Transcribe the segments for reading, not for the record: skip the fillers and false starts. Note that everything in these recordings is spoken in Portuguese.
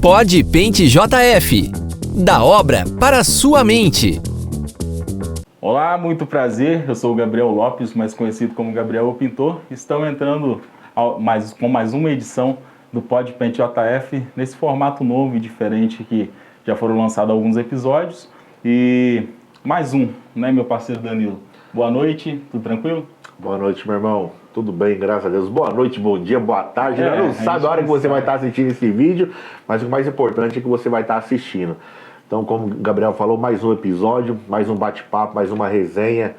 Pod Paint JF. Da obra para a sua mente. Olá, muito prazer. Eu sou o Gabriel Lopes, mais conhecido como Gabriel o Pintor. Estamos entrando com mais uma edição do Pod Paint JF, nesse formato novo e diferente que já foram lançados alguns episódios. E mais um, né, meu parceiro Danilo? Boa noite, tudo tranquilo? Boa noite, meu irmão. Tudo bem, graças a Deus. Boa noite, bom dia, boa tarde. Não sabe a hora que você vai estar assistindo esse vídeo, mas o mais importante é que você vai estar assistindo. Então, como o Gabriel falou, mais um episódio, mais um bate-papo, mais uma resenha.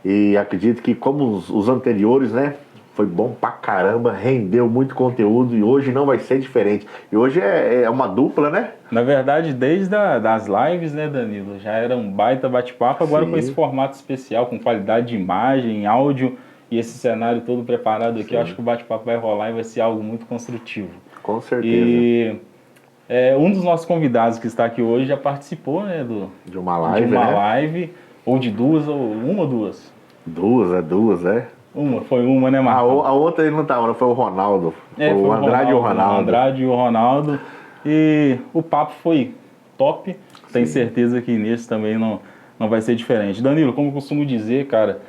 E acredito que, como os anteriores, né, foi bom pra caramba, rendeu muito conteúdo e hoje não vai ser diferente. E hoje é uma dupla, né? Na verdade, desde das lives, né, Danilo, já era um baita bate-papo, agora com esse formato especial, com qualidade de imagem, áudio e esse cenário todo preparado aqui, eu acho que o bate-papo vai rolar e vai ser algo muito construtivo. Com certeza. E um dos nossos convidados que está aqui hoje já participou, né, de uma live, live, ou de duas, ou uma ou duas? Duas, é. Foi uma, né, Marcos? A outra ele não estava, foi o Ronaldo. Foi o Andrade e o Ronaldo. O Andrade e o Ronaldo. E o papo foi top. Tenho certeza que nesse também não vai ser diferente. Danilo, como eu costumo dizer, cara,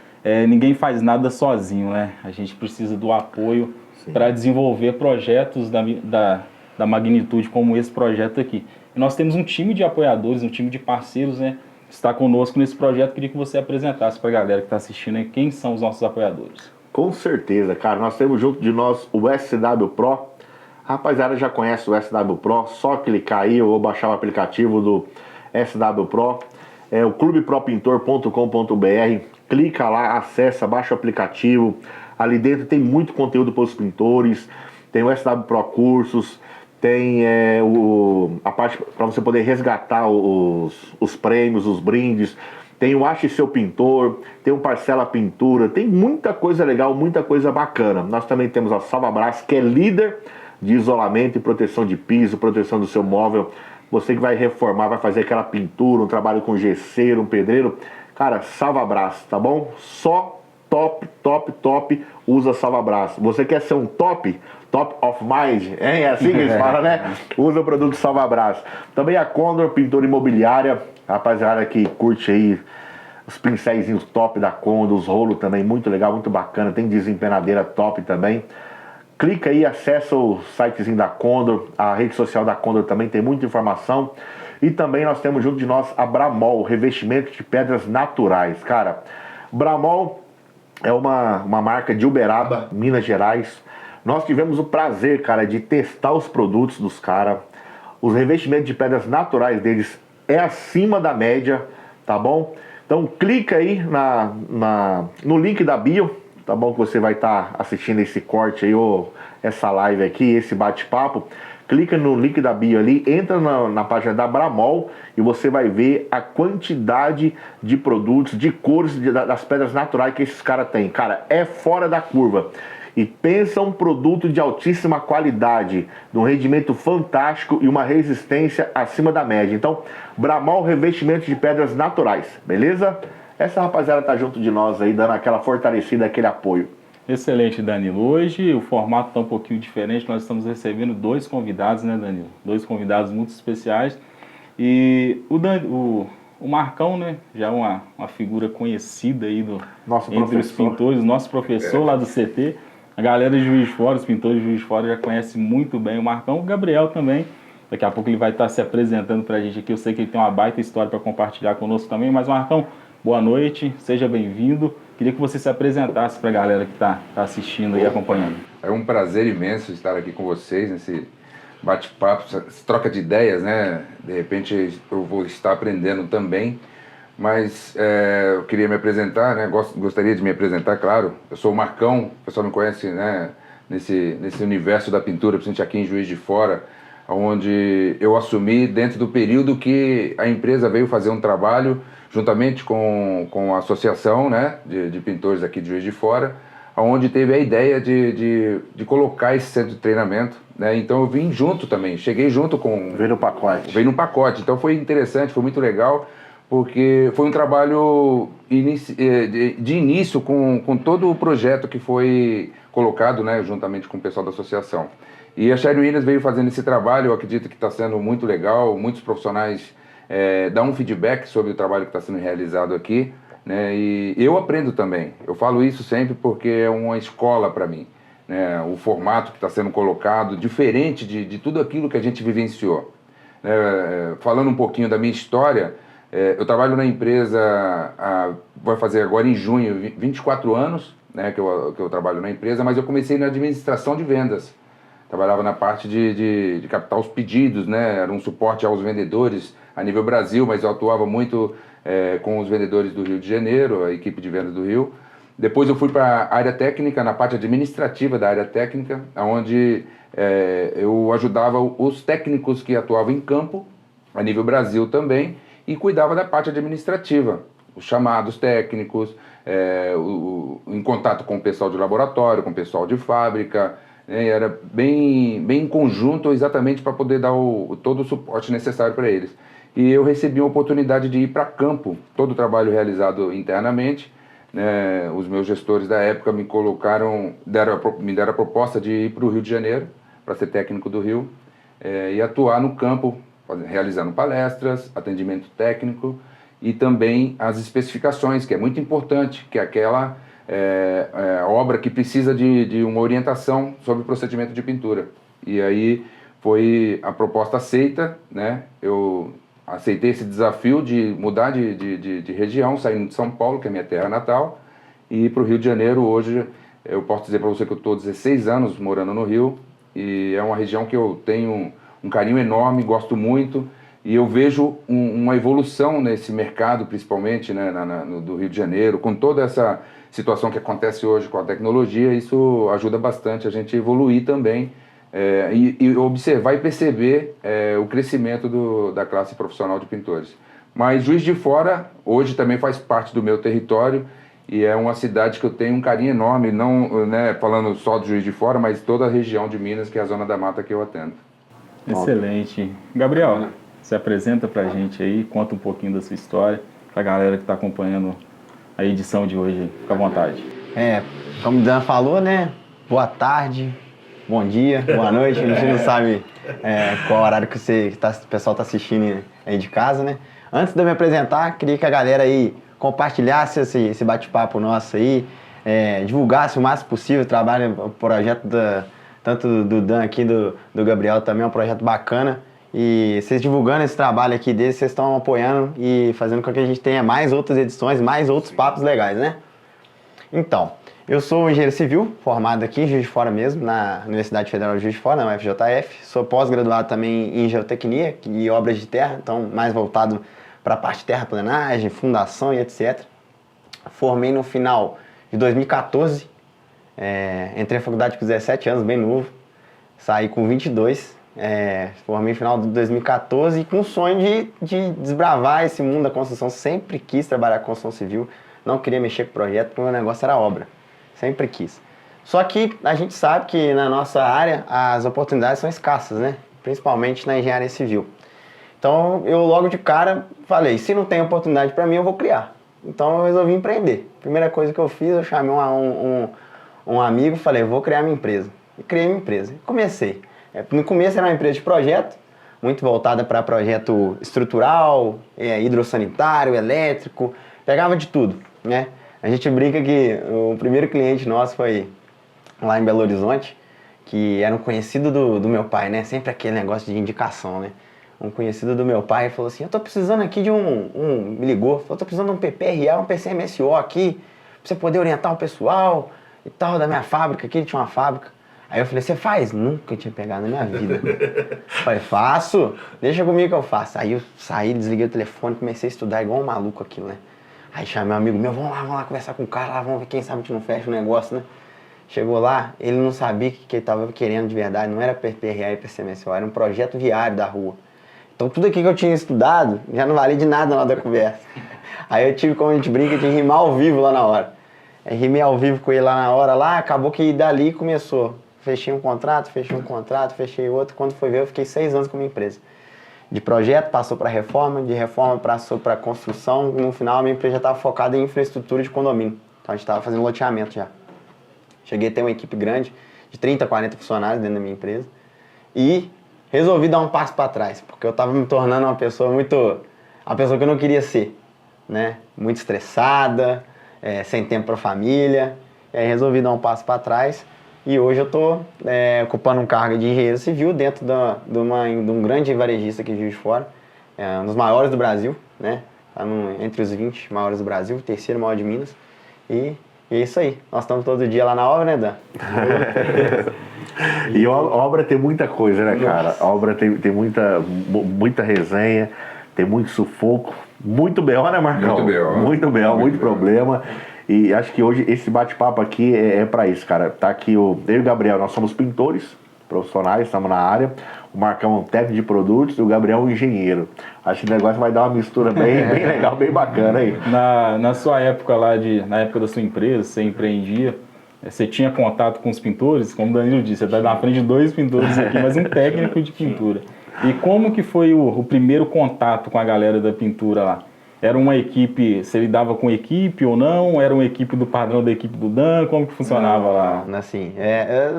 ninguém faz nada sozinho, né? A gente precisa do apoio para desenvolver projetos da magnitude como esse projeto aqui. E nós temos um time de apoiadores, um time de parceiros, né? Está conosco nesse projeto. Queria que você apresentasse para a galera que está assistindo aí quem são os nossos apoiadores. Com certeza, cara. Nós temos junto de nós o SW Pro. A rapaziada já conhece o SW Pro, só clicar aí ou baixar o aplicativo do SW Pro. É o clubepropintor.com.br. Clica lá, acessa, baixa o aplicativo. Ali dentro tem muito conteúdo para os pintores. Tem o SW Pro Cursos. Tem a parte para você poder resgatar os prêmios, os brindes. Tem o Ache Seu Pintor, tem o Parcela Pintura, tem muita coisa legal, muita coisa bacana. Nós também temos a Salvabras, que é líder de isolamento e proteção de piso, proteção do seu móvel. Você que vai reformar, vai fazer aquela pintura, um trabalho com gesseiro, um pedreiro. Cara, Salvabras, tá bom? Só top, usa Salvabras. Você quer ser um top of mind, hein? É assim que eles falam, né? Usa o produto Salvabras. Também a Condor Pintura Imobiliária, rapaziada que curte aí os pincéizinhos top da Condor, os rolos também, muito legal, muito bacana. Tem desempenadeira top também. Clica aí, acessa o sitezinho da Condor, a rede social da Condor também tem muita informação. E também nós temos junto de nós a Bramol, revestimento de pedras naturais. Cara, Bramol é uma marca de Uberaba, Minas Gerais. Nós tivemos o prazer, cara, de testar os produtos dos caras. Os revestimentos de pedras naturais deles é acima da média, tá bom? Então clica aí no link da bio, tá bom? Que você vai estar assistindo esse corte aí, ou essa live aqui, esse bate-papo. Clica no link da bio ali, entra na página da Bramol e você vai ver a quantidade de produtos, de cores das pedras naturais que esses caras têm. Cara, é fora da curva. E pensa um produto de altíssima qualidade, de um rendimento fantástico e uma resistência acima da média. Então, Bramol revestimento de pedras naturais, beleza? Essa rapaziada tá junto de nós aí, dando aquela fortalecida, aquele apoio. Excelente, Danilo. Hoje o formato está um pouquinho diferente, nós estamos recebendo dois convidados, né, Danilo? Dois convidados muito especiais. E o Marcão, né, já é uma figura conhecida aí entre os pintores, nosso professor lá do CT. A galera de Juiz de Fora, os pintores de Juiz de Fora já conhecem muito bem o Marcão. O Gabriel também, daqui a pouco ele vai estar se apresentando para a gente aqui. Eu sei que ele tem uma baita história para compartilhar conosco também. Mas, Marcão, boa noite, seja bem-vindo. Queria que você se apresentasse para a galera que está assistindo e acompanhando. É um prazer imenso estar aqui com vocês nesse bate-papo, essa troca de ideias, né? De repente eu vou estar aprendendo também. Mas eu queria me apresentar, né? Gostaria de me apresentar, claro. Eu sou o Marcão, o pessoal me conhece, né? Nesse universo da pintura, principalmente aqui em Juiz de Fora, onde eu assumi dentro do período que a empresa veio fazer um trabalho juntamente com a associação, né? De pintores aqui de Juiz de Fora, onde teve a ideia de colocar esse centro de treinamento, né? Então eu vim junto também, cheguei junto com... Veio no pacote. Veio no pacote, então foi interessante, foi muito legal. Porque foi um trabalho de início com todo o projeto que foi colocado, né, juntamente com o pessoal da associação. E a Shine Williams veio fazendo esse trabalho, eu acredito que está sendo muito legal, muitos profissionais dão um feedback sobre o trabalho que está sendo realizado aqui, né? E eu aprendo também, eu falo isso sempre porque é uma escola para mim, né? O formato que está sendo colocado, diferente de tudo aquilo que a gente vivenciou. Falando um pouquinho da minha história, eu trabalho na empresa, vai fazer agora em junho 24 anos, né, que eu trabalho na empresa, mas eu comecei na administração de vendas. Trabalhava na parte de captar os pedidos, né, era um suporte aos vendedores a nível Brasil, mas eu atuava muito com os vendedores do Rio de Janeiro, a equipe de vendas do Rio. Depois eu fui para a área técnica, na parte administrativa da área técnica, onde eu ajudava os técnicos que atuavam em campo, a nível Brasil também, e cuidava da parte administrativa, os chamados técnicos, em contato com o pessoal de laboratório, com o pessoal de fábrica, era bem em conjunto exatamente para poder dar todo o suporte necessário para eles. E eu recebi a oportunidade de ir para campo, todo o trabalho realizado internamente, né, os meus gestores da época me deram a proposta de ir para o Rio de Janeiro, para ser técnico do Rio, e atuar no campo, realizando palestras, atendimento técnico e também as especificações, que é muito importante, que é aquela obra que precisa de uma orientação sobre o procedimento de pintura. E aí foi a proposta aceita, né? Eu aceitei esse desafio de mudar de região, saindo de São Paulo, que é minha terra natal, e ir para o Rio de Janeiro. Hoje eu posso dizer para você que eu estou 16 anos morando no Rio, e é uma região que eu tenho um carinho enorme, gosto muito, e eu vejo uma evolução nesse mercado, principalmente, né, do Rio de Janeiro, com toda essa situação que acontece hoje com a tecnologia. Isso ajuda bastante a gente evoluir também, e observar e perceber o crescimento da classe profissional de pintores. Mas Juiz de Fora hoje também faz parte do meu território e é uma cidade que eu tenho um carinho enorme, não, né, falando só de Juiz de Fora, mas toda a região de Minas, que é a Zona da Mata que eu atendo. Excelente. Gabriel, se apresenta pra gente aí, conta um pouquinho da sua história, pra galera que está acompanhando a edição de hoje. Fica à vontade. Como o Dan falou, né? Boa tarde, bom dia, boa noite. A gente não sabe qual horário que o pessoal está assistindo aí de casa, né? Antes de eu me apresentar, queria que a galera aí compartilhasse esse bate-papo nosso aí, divulgasse o máximo possível o trabalho, o projeto tanto do Dan aqui, do Gabriel também, é um projeto bacana. E vocês divulgando esse trabalho aqui deles, vocês estão apoiando e fazendo com que a gente tenha mais outras edições, mais outros papos legais, né? Então, eu sou engenheiro civil, formado aqui em Juiz de Fora mesmo, na Universidade Federal de Juiz de Fora, na UFJF. Sou pós-graduado também em geotecnia e obras de terra, então mais voltado para a parte de terraplanagem, fundação e etc. Formei no final de 2014, entrei na faculdade com 17 anos, bem novo, saí com 22, formei no final de 2014 e com o sonho de desbravar esse mundo da construção. Sempre quis trabalhar com construção civil, não queria mexer com projeto, porque o meu negócio era obra, sempre quis. Só que a gente sabe que na nossa área as oportunidades são escassas, né? Principalmente na engenharia civil. Então eu logo de cara falei, se não tem oportunidade para mim, eu vou criar. Então eu resolvi empreender. Primeira coisa que eu fiz, eu chamei um amigo e falei, vou criar minha empresa. E criei minha empresa. Comecei. No começo era uma empresa de projeto, muito voltada para projeto estrutural, hidrossanitário, elétrico, pegava de tudo, né? A gente brinca que o primeiro cliente nosso foi lá em Belo Horizonte, que era um conhecido do meu pai, né? Sempre aquele negócio de indicação, né? Um conhecido do meu pai falou assim, eu tô precisando aqui de me ligou, falou, tô precisando de um PPRA, um PCMSO aqui, pra você poder orientar o pessoal e tal, da minha fábrica aqui, ele tinha uma fábrica. Aí eu falei, você faz? Nunca tinha pegado na minha vida. Falei, faço, deixa comigo que eu faço. Aí eu saí, desliguei o telefone, comecei a estudar igual um maluco aquilo, né? Aí chamei um amigo meu, vamos lá conversar com o cara, lá, vamos ver quem sabe a gente não fecha o negócio, né? Chegou lá, ele não sabia o que ele estava querendo de verdade, não era PPRA e PCMSO, era um projeto viário da rua. Então tudo aqui que eu tinha estudado já não valia de nada na hora da conversa. Aí eu tive, como a gente brinca, de rimar ao vivo lá na hora. Aí rimei ao vivo com ele lá na hora, lá, acabou que dali começou. Fechei um contrato, fechei outro. Quando foi ver, eu fiquei 6 anos com a minha empresa. De projeto passou para reforma, de reforma passou para construção. No final, a minha empresa já estava focada em infraestrutura de condomínio. Então a gente estava fazendo loteamento já. Cheguei a ter uma equipe grande, de 30, 40 funcionários dentro da minha empresa. e resolvi dar um passo para trás, porque eu estava me tornando uma pessoa que eu não queria ser, né? Muito estressada, sem tempo para família, e aí resolvi dar um passo para trás e hoje eu estou ocupando um cargo de engenheiro civil dentro de um grande varejista aqui de Juiz de Fora, um dos maiores do Brasil, né? Tá entre os 20 maiores do Brasil, terceiro maior de Minas, e é isso aí. Nós estamos todo dia lá na obra, né, Dan? E a obra tem muita coisa, né, cara? A obra tem muita resenha, tem muito sufoco, muito B.O., né, Marcão? Muito B.O., muito problema. E acho que hoje esse bate-papo aqui é pra isso, cara. Tá aqui eu e o Gabriel, nós somos pintores profissionais, estamos na área. O Marcão é um técnico de produtos e o Gabriel é um engenheiro. Acho que o negócio vai dar uma mistura bem legal, bem bacana aí. Na sua época lá, na época da sua empresa, você empreendia, você tinha contato com os pintores? Como o Danilo disse, você está na frente de 2 pintores aqui, mas um técnico de pintura. E como que foi o primeiro contato com a galera da pintura lá? Era uma equipe, você lidava com equipe ou não? Era uma equipe do padrão da equipe do Dan? Como que funcionava lá? Assim,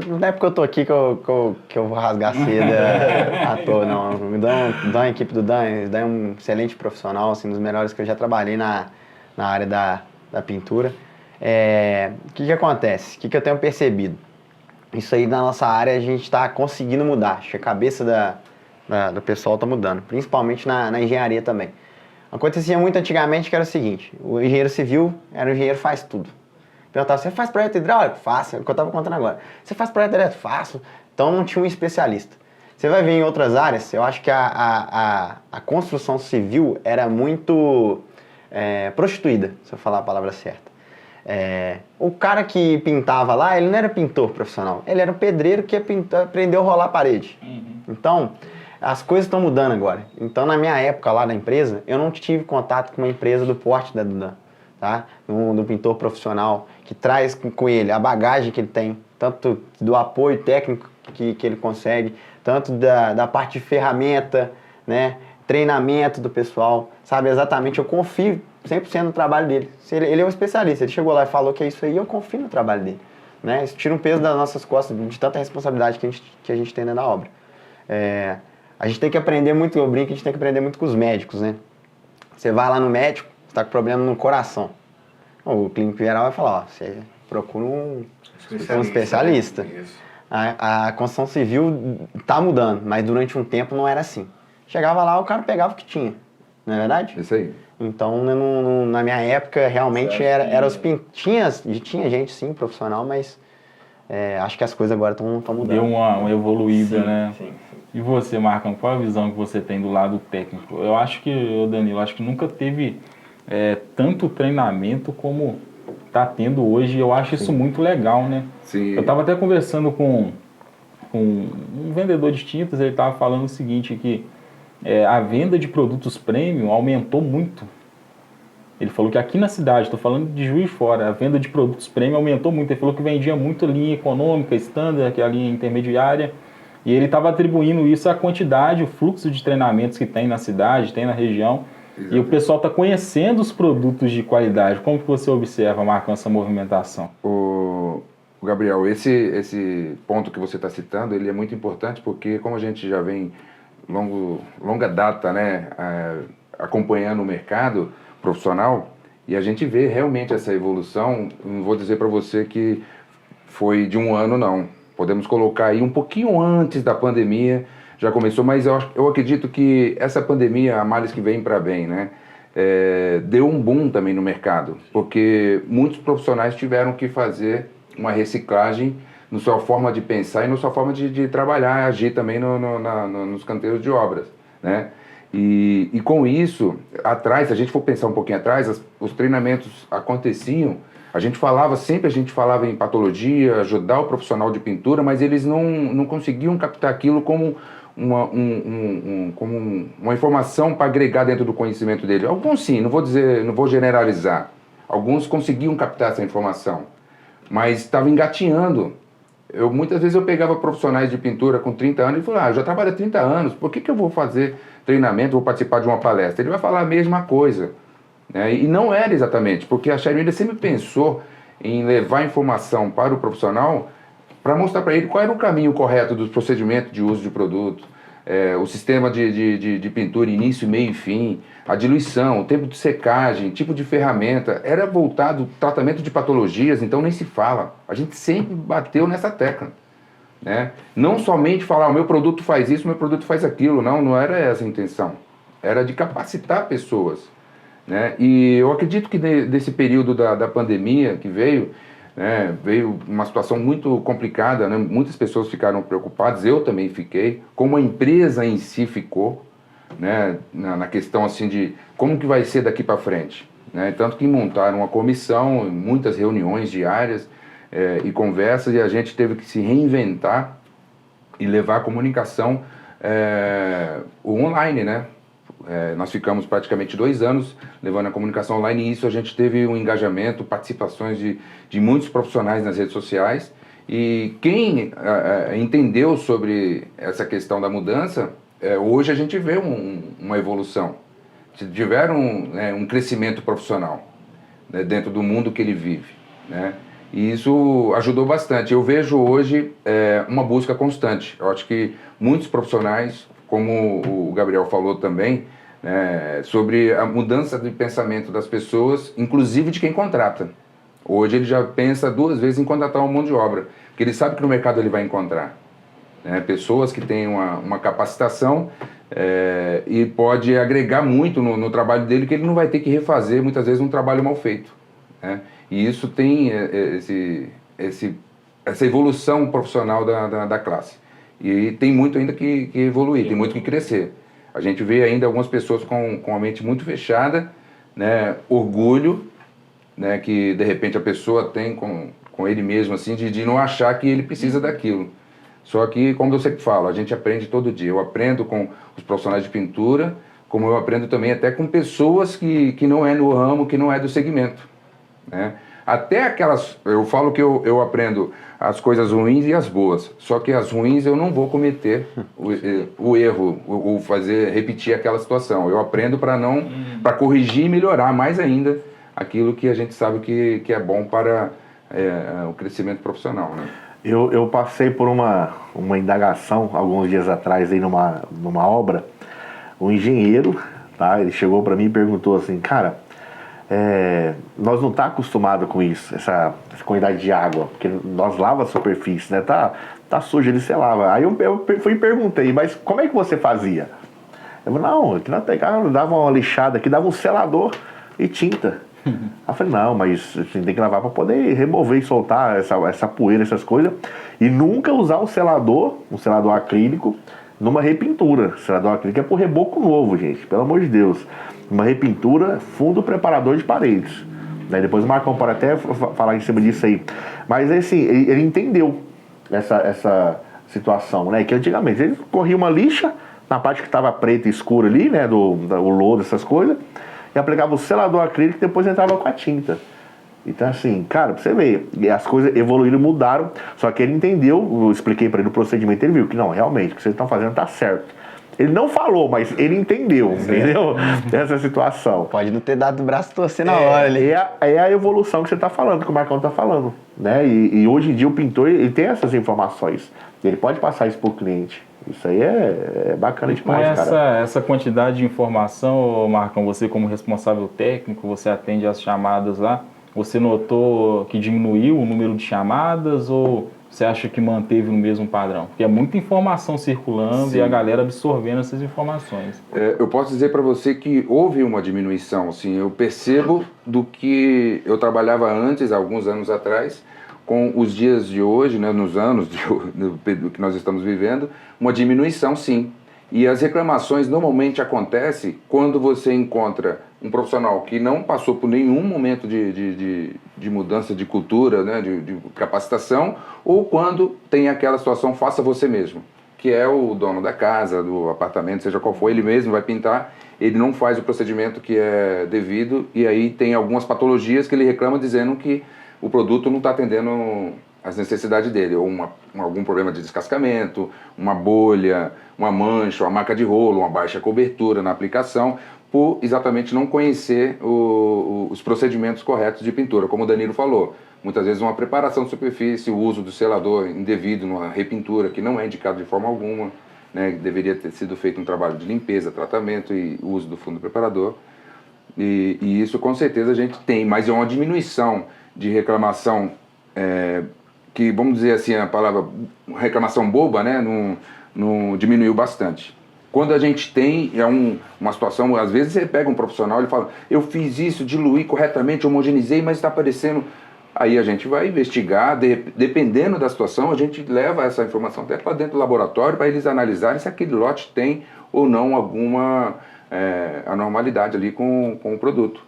não é porque eu tô aqui que eu vou rasgar seda à toa, não. Me dá a equipe do Dan, eles dão um excelente profissional, assim, dos melhores que eu já trabalhei na área da pintura. O que acontece? O que eu tenho percebido? Isso aí na nossa área a gente está conseguindo mudar. Acho que a cabeça do pessoal está mudando, principalmente na engenharia também. Acontecia muito antigamente que era o seguinte: o engenheiro civil era o engenheiro faz tudo. Perguntava, você faz projeto hidráulico? Faço. É o que eu estava contando agora. Você faz projeto elétrico? Faço. Então não tinha um especialista. Você vai ver em outras áreas, eu acho que a construção civil era muito prostituída, se eu falar a palavra certa. O cara que pintava lá, ele não era pintor profissional, ele era um pedreiro que aprendeu a rolar a parede. Então, as coisas estão mudando agora. Então, na minha época lá da empresa, eu não tive contato com uma empresa do porte da Dudan, tá? Do pintor profissional, que traz com ele a bagagem que ele tem, tanto do apoio técnico que ele consegue, tanto da parte de ferramenta, né? Treinamento do pessoal, sabe? Exatamente, eu confio 100% no trabalho dele. Ele é um especialista, ele chegou lá e falou que é isso aí, eu confio no trabalho dele, né? Isso tira um peso das nossas costas, de tanta responsabilidade que a gente tem dentro da obra. A gente tem que aprender muito, eu brinco, a gente tem que aprender muito com os médicos, né? Você vai lá no médico, você está com problema no coração. O clínico geral vai falar, ó, você procura um especialista. A construção civil está mudando, mas durante um tempo não era assim. Chegava lá, o cara pegava o que tinha, não é verdade? Isso aí. Então, na minha época, realmente era os tinha gente, sim, profissional, mas acho que as coisas agora estão mudando. Deu uma evoluída, sim, né? Sim. E você, Marcão, qual a visão que você tem do lado técnico? Eu acho que, Danilo, acho que nunca teve tanto treinamento como está tendo hoje. Eu acho isso muito legal, né? Sim. Eu estava até conversando com um vendedor de tintas, ele estava falando o seguinte, que a venda de produtos premium aumentou muito. Ele falou que aqui na cidade, estou falando de Juiz de Fora, a venda de produtos premium aumentou muito. Ele falou que vendia muito linha econômica, standard, que é a linha intermediária, e ele estava atribuindo isso à quantidade, o fluxo de treinamentos que tem na cidade, tem na região. Exatamente. E o pessoal está conhecendo os produtos de qualidade. Como que você observa, Marcão, essa movimentação? O Gabriel, esse ponto que você está citando, ele é muito importante porque como a gente já vem longa data, né, acompanhando o mercado profissional, e a gente vê realmente essa evolução. Não vou dizer para você que foi de um ano, não. Podemos colocar aí um pouquinho antes da pandemia, já começou, mas eu acredito que essa pandemia, a males que vem para bem, né, deu um boom também no mercado, porque muitos profissionais tiveram que fazer uma reciclagem na sua forma de pensar e na sua forma de trabalhar, agir também nos canteiros de obras, né? E com isso, atrás, se a gente for pensar um pouquinho atrás, os treinamentos aconteciam, a gente falava em patologia, ajudar o profissional de pintura, mas eles não conseguiam captar aquilo como uma informação para agregar dentro do conhecimento dele. Alguns sim, não vou generalizar. Alguns conseguiam captar essa informação, mas estavam engatinhando. Muitas vezes eu pegava profissionais de pintura com 30 anos e falava, eu já trabalho há 30 anos, por que eu vou fazer treinamento, vou participar de uma palestra? Ele vai falar a mesma coisa, né? E não era exatamente, porque a Sherwin sempre pensou em levar informação para o profissional para mostrar para ele qual era o caminho correto dos procedimentos de uso de produto, o sistema de pintura, início, meio e fim, a diluição, o tempo de secagem, tipo de ferramenta. Era voltado ao tratamento de patologias, então nem se fala. A gente sempre bateu nessa tecla. Né? Não somente falar, o meu produto faz isso, o meu produto faz aquilo. Não era essa a intenção. Era de capacitar pessoas. Né? E eu acredito que desse período da pandemia que veio, né, veio uma situação muito complicada, né? Muitas pessoas ficaram preocupadas, eu também fiquei, como a empresa em si ficou, né, na questão assim de como que vai ser daqui para frente. Né? Tanto que montaram uma comissão, muitas reuniões diárias e conversas, e a gente teve que se reinventar e levar a comunicação online, né? Nós ficamos praticamente 2 anos levando a comunicação online, e isso a gente teve um engajamento, participações de muitos profissionais nas redes sociais, e quem entendeu sobre essa questão da mudança, hoje a gente vê uma evolução, tiveram um crescimento profissional, né, dentro do mundo que ele vive, né? E isso ajudou bastante. Eu vejo hoje uma busca constante. Eu acho que muitos profissionais, como o Gabriel falou também, sobre a mudança de pensamento das pessoas, inclusive de quem contrata. Hoje ele já pensa 2 vezes em contratar uma mão de obra, porque ele sabe que no mercado ele vai encontrar pessoas que têm uma capacitação e pode agregar muito no trabalho dele, que ele não vai ter que refazer muitas vezes um trabalho mal feito. Né? E isso tem essa evolução profissional da classe. E tem muito ainda que evoluir, tem muito que crescer. A gente vê ainda algumas pessoas com a mente muito fechada, né, orgulho, né, que de repente a pessoa tem com ele mesmo, assim, de não achar que ele precisa daquilo. Só que, como eu sempre falo, a gente aprende todo dia. Eu aprendo com os profissionais de pintura, como eu aprendo também até com pessoas que não é no ramo, que não é do segmento. Né? Até aquelas, eu falo que eu aprendo as coisas ruins e as boas, só que as ruins eu não vou cometer o erro, ou repetir aquela situação. Eu aprendo para corrigir e melhorar mais ainda aquilo que a gente sabe que é bom para o crescimento profissional. Né? Eu passei por uma indagação alguns dias atrás aí numa obra. Um engenheiro, tá? Ele chegou para mim e perguntou assim, cara, nós não tá acostumado com isso, essa quantidade de água, porque nós lava a superfície, né? Tá sujo, ele se lava. Aí eu fui e perguntei, mas como é que você fazia? Eu falei, não, aqui na pegada dava uma lixada, aqui dava um selador e tinta. Aí eu falei, não, mas assim, tem que lavar para poder remover e soltar essa poeira, essas coisas. E nunca usar um selador acrílico numa repintura. Selador acrílico é por reboco novo, gente, pelo amor de Deus. Uma repintura, fundo preparador de paredes. Daí depois o Marcão pode até falar em cima disso aí. Mas assim, ele entendeu essa situação, né? Que antigamente ele corria uma lixa na parte que estava preta e escura ali, né? O lodo, essas coisas. E aplicava o selador acrílico e depois entrava com a tinta. Então assim, cara, pra você ver, as coisas evoluíram, mudaram. Só que ele entendeu, eu expliquei pra ele o procedimento, ele viu que não, realmente, o que vocês estão fazendo tá certo. Ele não falou, mas ele entendeu, entendeu? Essa situação. Pode não ter dado o braço torcer na hora ali. É a evolução que você está falando, que o Marcão está falando. Né? E hoje em dia o pintor ele tem essas informações. Ele pode passar isso para o cliente. Isso aí é bacana demais, cara. Essa quantidade de informação, Marcão, você como responsável técnico, você atende as chamadas lá, você notou que diminuiu o número de chamadas ou você acha que manteve no mesmo padrão? Porque é muita informação circulando. Sim. E a galera absorvendo essas informações. Eu posso dizer para você que houve uma diminuição. Assim, eu percebo do que eu trabalhava antes, alguns anos atrás, com os dias de hoje, né, nos anos do que nós estamos vivendo, uma diminuição, sim. E as reclamações normalmente acontecem quando você encontra um profissional que não passou por nenhum momento de mudança de cultura, né, de capacitação, ou quando tem aquela situação faça você mesmo, que é o dono da casa, do apartamento, seja qual for, ele mesmo vai pintar, ele não faz o procedimento que é devido, e aí tem algumas patologias que ele reclama dizendo que o produto não está atendendo as necessidades dele, ou algum problema de descascamento, uma bolha, uma mancha, uma marca de rolo, uma baixa cobertura na aplicação, por exatamente não conhecer os procedimentos corretos de pintura, como o Danilo falou. Muitas vezes uma preparação de superfície, o uso do selador indevido numa repintura, que não é indicado de forma alguma, né? Deveria ter sido feito um trabalho de limpeza, tratamento e uso do fundo preparador. E isso com certeza a gente tem, mas é uma diminuição de reclamação, que vamos dizer assim, a palavra reclamação boba, né? não diminuiu bastante. Quando a gente tem uma situação, às vezes você pega um profissional e fala, eu fiz isso, diluí corretamente, homogeneizei, mas está aparecendo. Aí a gente vai investigar, dependendo da situação, a gente leva essa informação até para dentro do laboratório para eles analisarem se aquele lote tem ou não alguma anormalidade ali com o produto.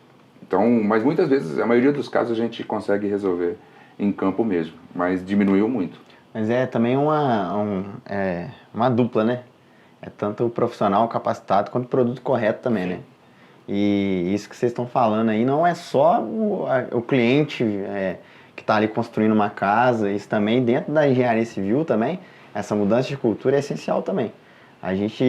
Então, mas muitas vezes, a maioria dos casos a gente consegue resolver em campo mesmo, mas diminuiu muito. Mas é também uma dupla, né? É tanto o profissional capacitado quanto o produto correto também, né? E isso que vocês estão falando aí não é só o cliente que está ali construindo uma casa, isso também dentro da engenharia civil também, essa mudança de cultura é essencial também. A gente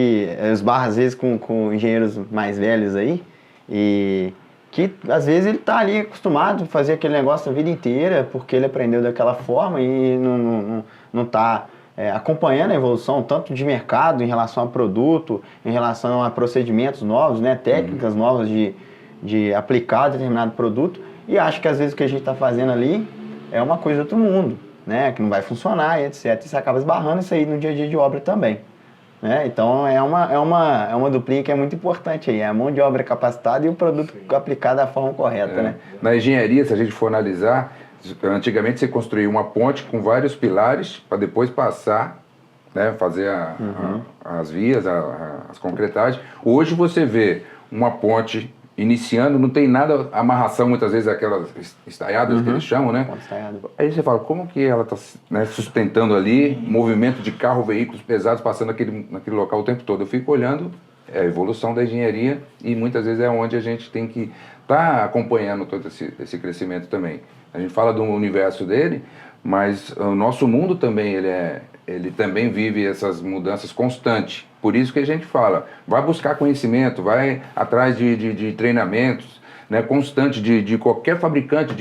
esbarra às vezes com engenheiros mais velhos aí, e que às vezes ele está ali acostumado a fazer aquele negócio a vida inteira, porque ele aprendeu daquela forma e não está acompanhando a evolução tanto de mercado em relação a produto, em relação a procedimentos novos, né, técnicas novas de aplicar determinado produto, e acho que às vezes o que a gente está fazendo ali é uma coisa do outro mundo, né, que não vai funcionar e etc. E você acaba esbarrando isso aí no dia a dia de obra também. Né? Então é uma duplinha que é muito importante aí, a mão de obra capacitada e o produto aplicado da forma correta. Né? Na engenharia, se a gente for analisar, antigamente você construía uma ponte com vários pilares para depois passar, né, fazer as vias, as concretagens. Hoje você vê uma ponte iniciando, não tem nada, amarração muitas vezes, aquelas estaiadas que eles chamam, né? Aí você fala, como que ela está, né, sustentando ali movimento de carro, veículos pesados passando naquele local o tempo todo? Eu fico olhando a evolução da engenharia e muitas vezes é onde a gente tem que estar acompanhando todo esse crescimento também. A gente fala do universo dele, mas o nosso mundo também, ele também vive essas mudanças constantes. Por isso que a gente fala, vai buscar conhecimento, vai atrás de treinamentos, né, constante de qualquer fabricante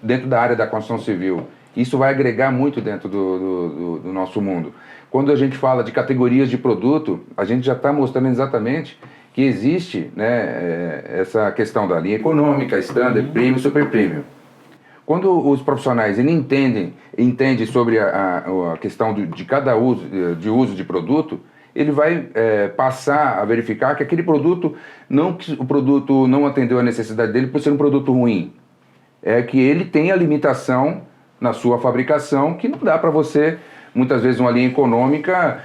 dentro da área da construção civil. Isso vai agregar muito dentro do nosso mundo. Quando a gente fala de categorias de produto, a gente já está mostrando exatamente que existe, né, essa questão da linha econômica, standard, premium e super premium. Quando os profissionais entendem sobre a questão de cada uso de produto, ele vai passar a verificar que aquele produto, não que o produto não atendeu a necessidade dele por ser um produto ruim, é que ele tem a limitação na sua fabricação, que não dá para você, muitas vezes uma linha econômica,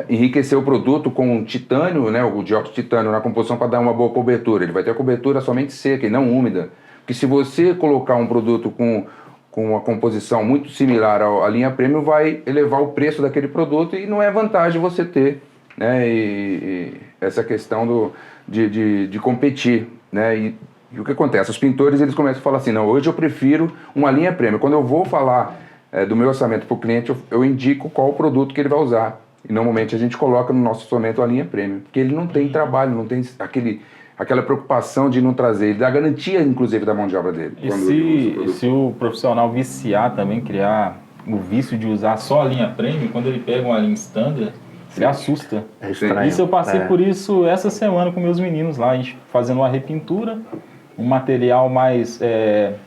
enriquecer o produto com titânio, né, o dióxido de titânio na composição para dar uma boa cobertura. Ele vai ter a cobertura somente seca e não úmida. Porque se você colocar um produto com uma composição muito similar à linha premium, vai elevar o preço daquele produto e não é vantagem você ter, né, e essa questão de competir, né, e o que acontece? Os pintores, eles começam a falar assim, não, hoje eu prefiro uma linha premium. Quando eu vou falar do meu orçamento para o cliente, eu indico qual o produto que ele vai usar. E normalmente a gente coloca no nosso orçamento a linha premium, porque ele não tem trabalho, não tem aquela preocupação de não trazer, ele dá garantia, inclusive, da mão de obra dele. E se o profissional viciar também, criar o vício de usar só a linha premium, quando ele pega uma linha standard, ele assusta. É estranho. Isso eu passei por isso essa semana com meus meninos lá, a gente fazendo uma repintura, um material mais...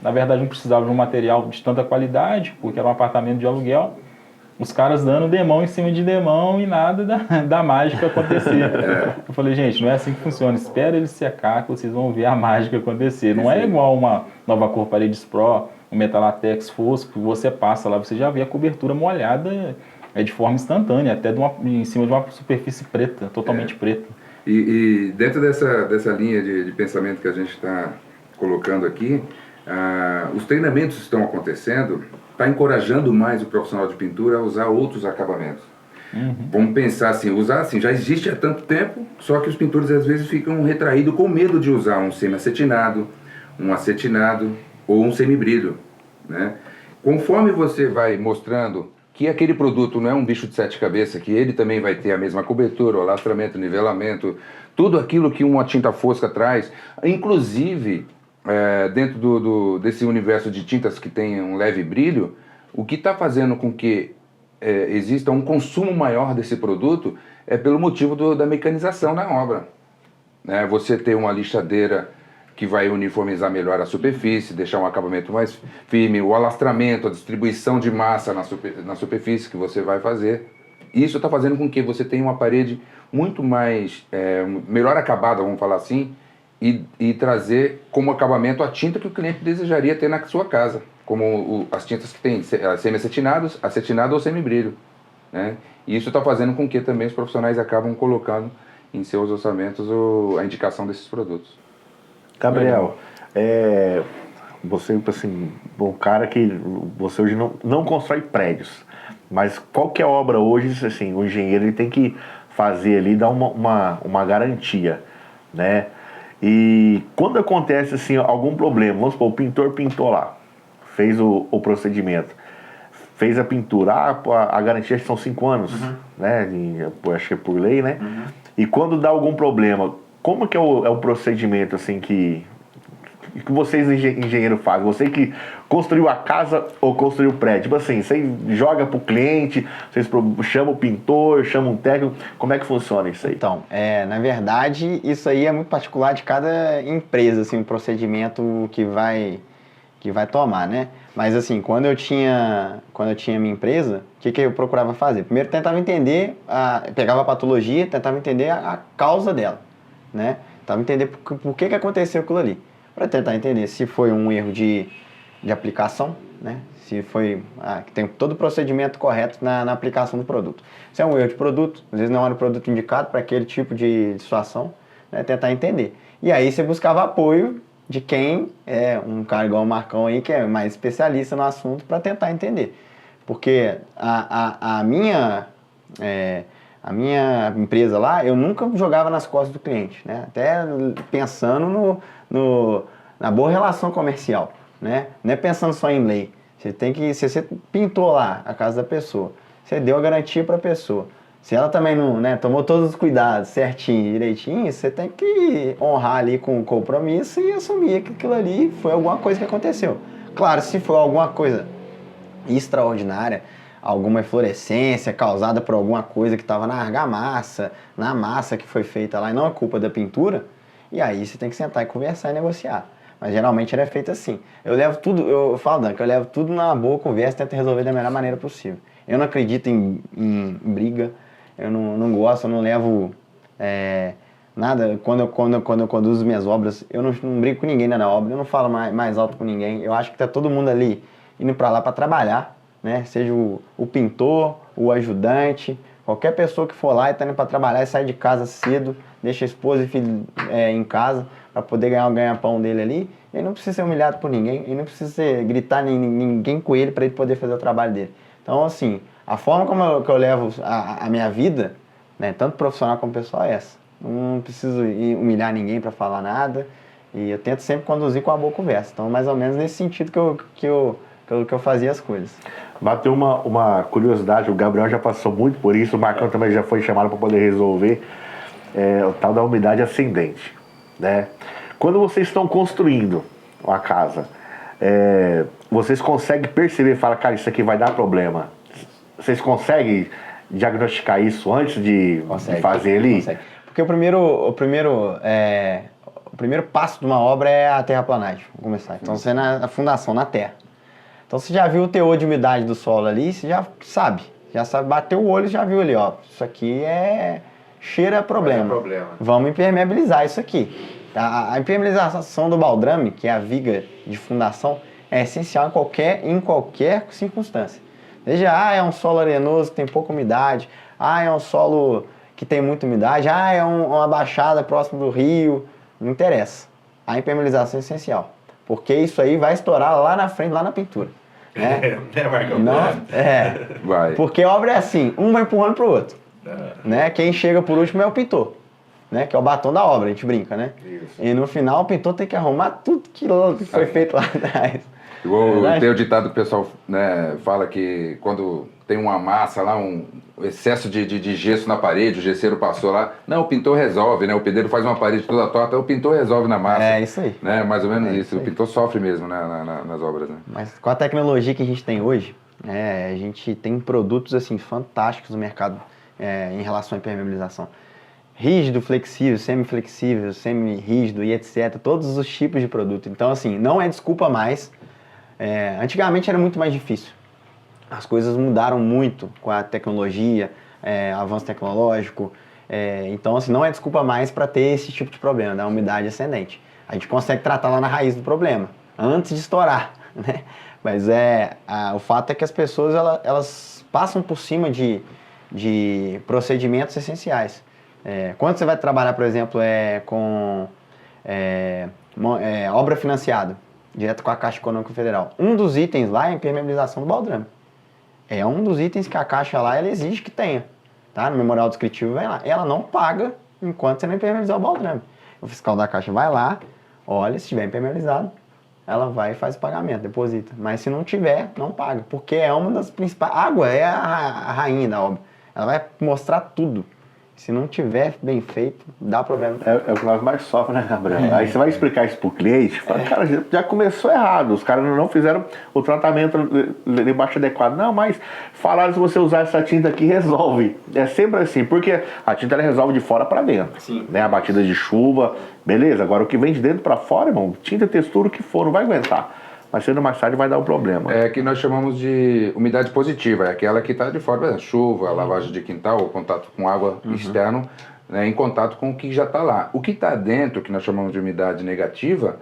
na verdade não precisava de um material de tanta qualidade, porque era um apartamento de aluguel. Os caras dando demão em cima de demão e nada da mágica acontecer. Eu falei, gente, não é assim que funciona. Espera ele secar que vocês vão ver a mágica acontecer. Não é igual uma Nova Cor Paredes Pro, um Metalatex fosco, que você passa lá, você já vê a cobertura molhada de forma instantânea, até em cima de uma superfície preta, totalmente preta. E dentro dessa linha de pensamento que a gente está colocando aqui, os treinamentos que estão acontecendo, está encorajando mais o profissional de pintura a usar outros acabamentos. Vamos pensar assim, já existe há tanto tempo, só que os pintores às vezes ficam retraídos com medo de usar um semi-acetinado, um acetinado ou um semibrilho, né? Conforme você vai mostrando que aquele produto não é um bicho de 7 cabeças, que ele também vai ter a mesma cobertura, o alastramento, nivelamento, tudo aquilo que uma tinta fosca traz, inclusive dentro desse universo de tintas que tem um leve brilho, o que está fazendo com que exista um consumo maior desse produto é pelo motivo da mecanização na obra. Né? Você ter uma lixadeira que vai uniformizar melhor a superfície, deixar um acabamento mais firme, o alastramento, a distribuição de massa na superfície que você vai fazer. Isso está fazendo com que você tenha uma parede muito mais, melhor acabada, vamos falar assim, e trazer como acabamento a tinta que o cliente desejaria ter na sua casa, como as tintas que tem semi-acetinados, acetinado ou semibrilho. Né? E isso está fazendo com que também os profissionais acabam colocando em seus orçamentos a indicação desses produtos. Gabriel, você, assim, um cara que você hoje não constrói prédios, mas qualquer obra hoje, assim, o engenheiro ele tem que fazer ali, dar uma garantia, né? E quando acontece, assim, algum problema, vamos supor, o pintor pintou lá, fez o procedimento, fez a pintura, a garantia são 5 anos, né? Acho que é por lei, né? E quando dá algum problema, como que é o procedimento, assim, que vocês, engenheiro, fazem? Você que construiu a casa ou construiu o prédio? Tipo assim, você joga pro cliente, vocês chamam o pintor, chamam um técnico, como é que funciona isso aí? Então, na verdade, isso aí é muito particular de cada empresa, assim, o procedimento que vai tomar, né? Mas assim, quando eu tinha minha empresa, o que eu procurava fazer? Primeiro tentava entender, pegava a patologia, tentava entender a causa dela, né? Tentava entender por que aconteceu aquilo ali. Para tentar entender se foi um erro de aplicação, né? Se foi, que tem todo o procedimento correto na aplicação do produto. Se é um erro de produto, às vezes não era o produto indicado para aquele tipo de situação, né? Tentar entender. E aí você buscava apoio de quem é um cara igual o Marcão aí, que é mais especialista no assunto, para tentar entender. Porque a minha empresa lá, eu nunca jogava nas costas do cliente, né? Até pensando na boa relação comercial, né? Não é pensando só em lei. Se você pintou lá a casa da pessoa, você deu a garantia para a pessoa. Se ela também não, né, tomou todos os cuidados certinho, direitinho, você tem que honrar ali com o compromisso e assumir que aquilo ali foi alguma coisa que aconteceu. Claro, se for alguma coisa extraordinária, alguma eflorescência causada por alguma coisa que estava na argamassa, na massa que foi feita lá, e não é culpa da pintura, e aí você tem que sentar e conversar e negociar. Mas geralmente era feito assim. Eu falo, Dan, que eu levo tudo na boa conversa e tento resolver da melhor maneira possível. Eu não acredito em briga, eu não gosto, eu não levo nada. Quando eu conduzo minhas obras, eu não brigo com ninguém na obra, eu não falo mais alto com ninguém. Eu acho que tá todo mundo ali indo para lá para trabalhar, né? Seja o pintor, o ajudante, qualquer pessoa que for lá e tá indo para trabalhar e sai de casa cedo, deixa a esposa e filho em casa para poder ganhar o ganha-pão dele ali, ele não precisa ser humilhado por ninguém, ele não precisa gritar ninguém com ele para ele poder fazer o trabalho dele. Então, assim, a forma como eu levo a minha vida, né, tanto profissional como pessoal, é essa. Não preciso humilhar ninguém para falar nada, e eu tento sempre conduzir com uma boa conversa. Então, mais ou menos nesse sentido que eu fazia as coisas. Bateu uma curiosidade, o Gabriel já passou muito por isso, o Marcão também já foi chamado para poder resolver o tal da umidade ascendente, né? Quando vocês estão construindo uma casa, vocês conseguem perceber, falar, cara, isso aqui vai dar problema. Vocês conseguem diagnosticar isso antes de fazer ali? Consegue. Porque o primeiro passo de uma obra é a terraplanagem. Vamos começar. Então você é na fundação, na terra. Então você já viu o teor de umidade do solo ali, você já sabe, bateu o olho e já viu ali, ó. Isso aqui cheira problema. Vamos impermeabilizar isso aqui. A impermeabilização do baldrame, que é a viga de fundação, é essencial em qualquer circunstância. Veja, é um solo arenoso que tem pouca umidade, é um solo que tem muita umidade, é uma baixada próximo do rio, não interessa. A impermeabilização é essencial, porque isso aí vai estourar lá na frente, lá na pintura. Né? Vai. Porque a obra é assim, um vai empurrando pro outro. Né? Quem chega por último é o pintor, né? Que é o batom da obra, a gente brinca, né? Isso. E no final o pintor tem que arrumar tudo que foi feito lá atrás. Tem o ditado que o pessoal, né, fala que quando tem uma massa lá, um excesso de gesso na parede, o gesseiro passou lá, não, o pintor resolve, né? O pedreiro faz uma parede toda torta, o pintor resolve na massa. É isso aí. Né? Mais ou menos É isso. isso O pintor sofre mesmo, né, nas obras, né? Mas com a tecnologia que a gente tem hoje, a gente tem produtos assim fantásticos no mercado em relação à impermeabilização. Rígido, flexível, semi-flexível, semi-rígido e etc. Todos os tipos de produto. Então, assim, não é desculpa mais. Antigamente era muito mais difícil. As coisas mudaram muito com a tecnologia, avanço tecnológico. Então, assim, não é desculpa mais para ter esse tipo de problema, da umidade ascendente. A gente consegue tratar lá na raiz do problema, antes de estourar, né? Mas o fato é que as pessoas elas passam por cima de procedimentos essenciais. Quando você vai trabalhar, por exemplo, com obra financiada, direto com a Caixa Econômica Federal, um dos itens lá é a impermeabilização do baldrame. É um dos itens que a Caixa lá ela exige que tenha. Tá? No memorial descritivo vai lá. Ela não paga enquanto você não impermeabilizar o baldrame. O fiscal da Caixa vai lá, olha, se estiver impermeabilizado, ela vai e faz o pagamento, deposita. Mas se não tiver, não paga. Porque é uma das principais... A água é a rainha da obra. Ela vai mostrar tudo. Se não tiver bem feito, dá problema. É o que nós mais sofremos, né, Gabriel? Aí você vai explicar isso pro cliente, fala, cara, já começou errado, os caras não fizeram o tratamento debaixo adequado. Não, mas falaram se você usar essa tinta aqui, resolve. É sempre assim, porque a tinta ela resolve de fora para dentro. Sim. Né? A batida de chuva, beleza. Agora o que vem de dentro para fora, irmão, tinta, textura, o que for, não vai aguentar. Mas cedo ou mais tarde vai dar um problema. É que nós chamamos de umidade positiva, é aquela que está de fora, por exemplo, chuva, lavagem de quintal, ou contato com água externo, né, em contato com o que já está lá. O que está dentro, que nós chamamos de umidade negativa,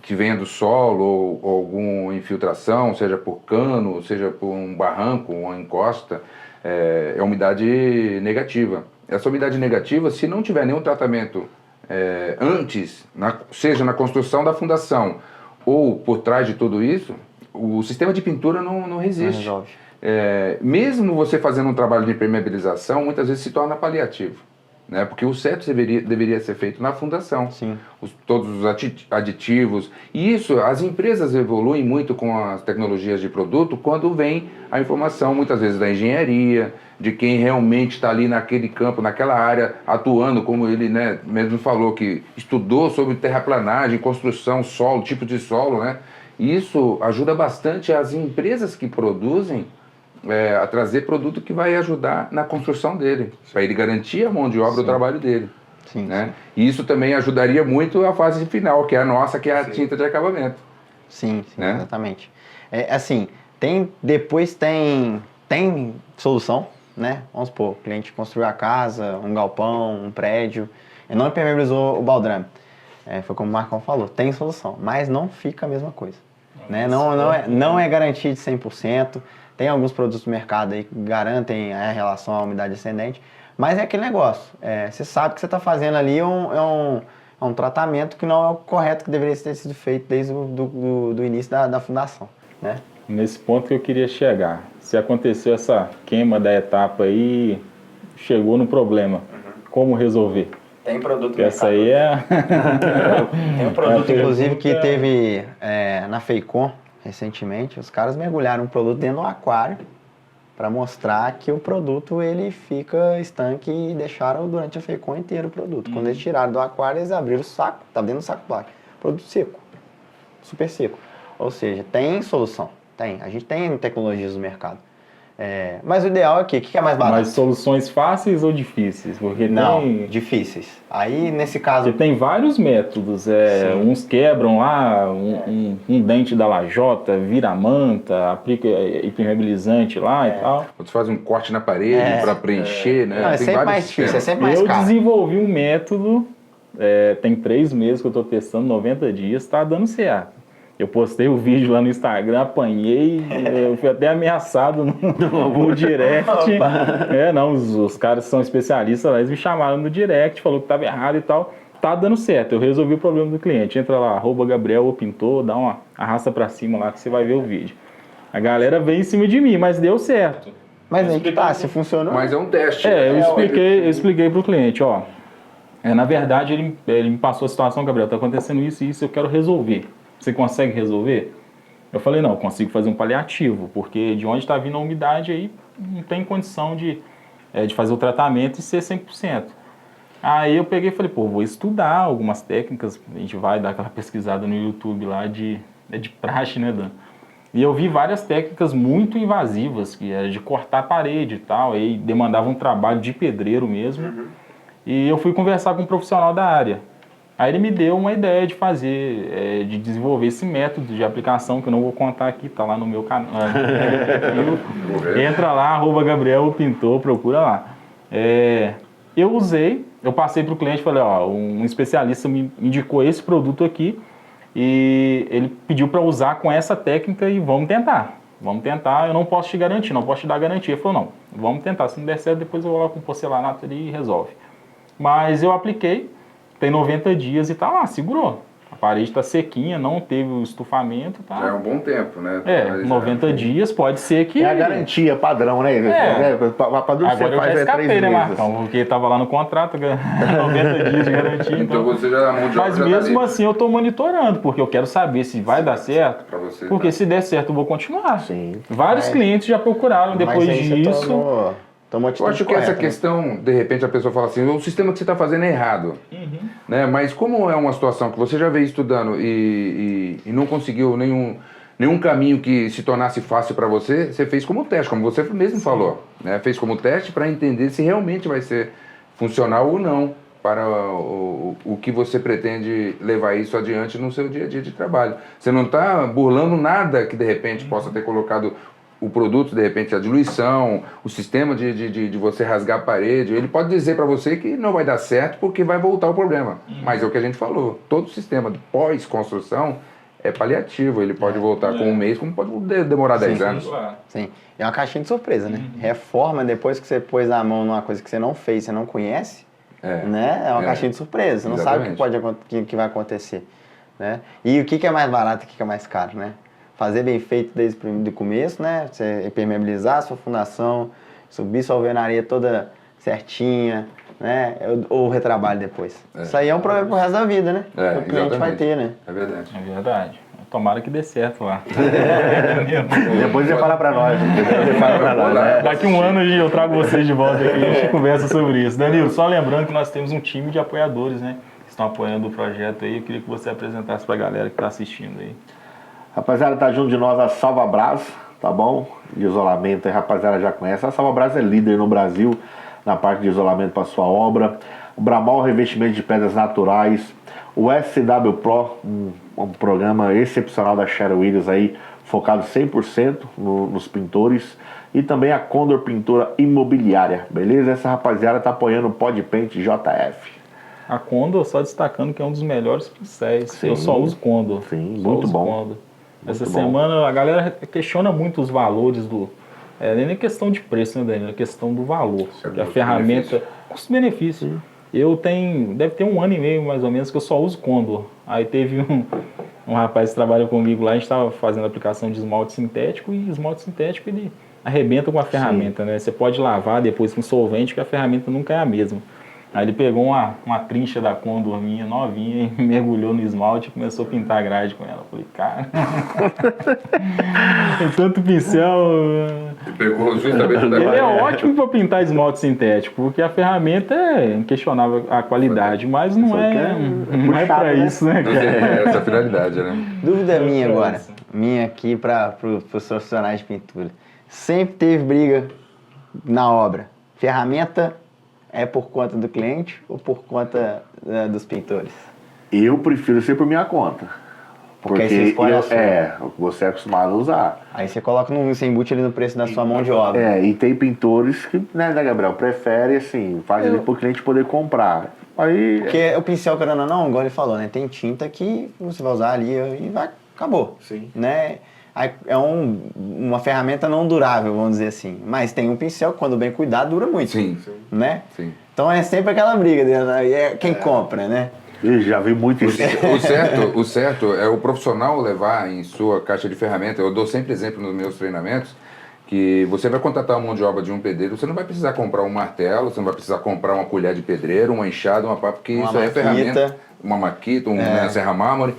que venha do solo ou alguma infiltração, seja por cano, seja por um barranco, uma encosta, é umidade negativa. Essa umidade negativa, se não tiver nenhum tratamento antes, seja na construção da fundação, ou por trás de tudo isso, o sistema de pintura não resiste. Não resolve. Mesmo você fazendo um trabalho de impermeabilização, muitas vezes se torna paliativo. Né? Porque o certo deveria ser feito na fundação. Sim. Todos os aditivos. E isso, as empresas evoluem muito com as tecnologias de produto quando vem a informação, muitas vezes, da engenharia, de quem realmente está ali naquele campo, naquela área, atuando, como ele, né, mesmo falou, que estudou sobre terraplanagem, construção, solo, tipo de solo, né? E isso ajuda bastante as empresas que produzem a trazer produto que vai ajudar na construção dele, para ele garantir a mão de obra, o trabalho dele. Sim, né? E isso também ajudaria muito a fase final, que é a nossa, que é a tinta de acabamento. Sim, né? Exatamente. Assim, depois tem solução, né? Vamos supor, o cliente construiu a casa, um galpão, um prédio, e não impermeabilizou o baldrame. Foi como o Marcão falou, tem solução, mas não fica a mesma coisa. Né? Não é garantia de 100%, tem alguns produtos no mercado aí que garantem a relação à umidade ascendente, mas é aquele negócio, você sabe que você está fazendo ali um tratamento que não é o correto, que deveria ter sido feito desde do início da fundação. Né? Nesse ponto que eu queria chegar, se aconteceu essa queima da etapa aí, chegou no problema, como resolver? Tem produto Essa aí Tem um produto, inclusive, que teve na Feicon, recentemente, os caras mergulharam um produto dentro do aquário para mostrar que o produto ele fica estanque e deixaram durante a Feicon inteiro o produto. Quando eles tiraram do aquário, eles abriram o saco, estava dentro do saco plástico. Produto seco, super seco. Ou seja, tem solução, tem. A gente tem tecnologias no mercado. Mas o ideal é o que é mais barato? Mas soluções fáceis ou difíceis? Porque difíceis. Aí, nesse caso... Porque tem vários métodos. Uns quebram lá um dente da lajota, vira manta, aplica impermeabilizante lá e tal. Outros fazem um corte na parede para preencher, né? Não, é sempre mais difícil, é sempre mais caro. Eu desenvolvi um método, tem 3 meses que eu estou testando, 90 dias, está dando certo. Eu postei o vídeo lá no Instagram, apanhei, eu fui até ameaçado no direct. Os caras são especialistas lá, eles me chamaram no direct, falou que estava errado e tal. Tá dando certo, eu resolvi o problema do cliente. Entra lá, @Gabriel Pintor, dá uma arrasta pra cima lá que você vai ver o vídeo. A galera veio em cima de mim, mas deu certo. Mas aí que tá, se funcionou. Mas é um teste. Eu expliquei pro cliente, ó. Na verdade, ele me passou a situação, Gabriel, tá acontecendo isso e isso, eu quero resolver. Você consegue resolver? Eu falei, não, eu consigo fazer um paliativo, porque de onde está vindo a umidade aí, não tem condição de fazer o tratamento e ser 100%. Aí eu peguei e falei, pô, vou estudar algumas técnicas, a gente vai dar aquela pesquisada no YouTube lá de praxe, né, Dan? E eu vi várias técnicas muito invasivas, que era de cortar a parede e tal, aí demandava um trabalho de pedreiro mesmo. E eu fui conversar com um profissional da área. Aí ele me deu uma ideia de fazer, de desenvolver esse método de aplicação, que eu não vou contar aqui, tá lá no meu canal. Entra lá, @Gabriel Pintor, procura lá. Eu usei, eu passei para o cliente e falei, ó, um especialista me indicou esse produto aqui, e ele pediu para usar com essa técnica e vamos tentar. Vamos tentar, eu não posso te garantir, não posso te dar garantia. Ele falou, não, vamos tentar, se não der certo, depois eu vou lá com porcelanato ali e resolve. Mas eu apliquei, tem 90 dias e tá lá, segurou. A parede está sequinha, não teve o estufamento. Tá? Já é um bom tempo, né? 90 dias pode ser que... É a garantia padrão, né? Agora eu já escapei, né, Marcão? Porque estava lá no contrato, 90 dias de garantia. Então você já... Mas mesmo assim eu estou monitorando, porque eu quero saber se vai dar certo. Pra você, porque se der certo eu vou continuar. Sim. Vários clientes já procuraram depois disso. Eu acho que essa questão, de repente a pessoa fala assim, o sistema que você está fazendo é errado. Né? Mas como é uma situação que você já veio estudando e não conseguiu nenhum caminho que se tornasse fácil para você, você fez como teste, como você mesmo falou. Né? Fez como teste para entender se realmente vai ser funcional ou não para o que você pretende levar isso adiante no seu dia a dia de trabalho. Você não está burlando nada que de repente possa ter colocado o produto, de repente, a diluição, o sistema de você rasgar a parede. Ele pode dizer para você que não vai dar certo porque vai voltar o problema. Mas é o que a gente falou. Todo sistema pós-construção é paliativo. Ele pode voltar com um mês, como pode demorar 10 anos. Sim. É uma caixinha de surpresa, né? Reforma, depois que você pôs a mão numa coisa que você não fez, você não conhece, né? É uma caixinha de surpresa. Você não sabe o que vai acontecer. Né? E o que é mais barato e o que é mais caro, né? Fazer bem feito desde o começo, né? Você impermeabilizar a sua fundação, subir sua alvenaria toda certinha, né? Ou retrabalho depois. Isso aí é um problema pro resto da vida, né? O cliente vai ter, né? É verdade. É verdade. Tomara que dê certo lá. Depois você fala pra nós. Daqui um ano eu trago vocês de volta aqui e a gente conversa sobre isso. Danilo, só lembrando que nós temos um time de apoiadores, né? Que estão apoiando o projeto aí. Eu queria que você apresentasse pra galera que tá assistindo aí. Rapaziada, tá junto de nós a Salvabras, tá bom? De isolamento, a rapaziada já conhece. A Salvabras é líder no Brasil na parte de isolamento para sua obra. O Bramol Revestimento de Pedras Naturais. O SW Pro, um programa excepcional da Cheryl Williams aí, focado 100% nos pintores. E também a Condor Pintura Imobiliária, beleza? Essa rapaziada tá apoiando o Podpaint JF. A Condor, só destacando que é um dos melhores pincéis. Sim. Eu só uso Condor. Sim, só muito uso bom. Condor. Essa semana a galera questiona muito os valores do... nem questão de preço, né, Danilo? É questão do valor. Porque a ferramenta... Custo-benefício. Deve ter 1 ano e meio, mais ou menos, que eu só uso Condor. Aí teve um rapaz que trabalha comigo lá, a gente estava fazendo aplicação de esmalte sintético, e esmalte sintético ele arrebenta com a ferramenta, né? Você pode lavar depois com solvente, que a ferramenta nunca é a mesma. Aí ele pegou uma trincha da Condor minha, novinha, e mergulhou no esmalte e começou a pintar a grade com ela. Eu falei, cara, tem tanto pincel. Pegou justamente da Ele é ótimo para pintar esmalte sintético, porque a ferramenta é inquestionável a qualidade, mas não é para isso, né, cara? Essa finalidade, né? Dúvida minha agora, minha aqui para os profissionais de pintura. Sempre teve briga na obra. Ferramenta é por conta do cliente ou por conta dos pintores? Eu prefiro ser por minha conta. Porque aí você escolhe você é acostumado a usar. Aí você coloca você embute ali no preço da sua mão de obra. E tem pintores que, né, Gabriel, prefere assim, faz ali pro cliente poder comprar. Aí, porque o pincel, querendo ou não, igual ele falou, né? Tem tinta que você vai usar ali e acabou. Sim. Né? É uma ferramenta não durável, vamos dizer assim. Mas tem um pincel que, quando bem cuidado, dura muito. Sim. Né? Sim. Então é sempre aquela briga, né? Quem compra, né? Eu já vi muito isso. O certo é o profissional levar em sua caixa de ferramenta. Eu dou sempre exemplo nos meus treinamentos, que você vai contratar uma mão de obra de um pedreiro, você não vai precisar comprar um martelo, você não vai precisar comprar uma colher de pedreiro, uma enxada, uma pá, porque isso é ferramenta. uma maquita, uma serra mármore,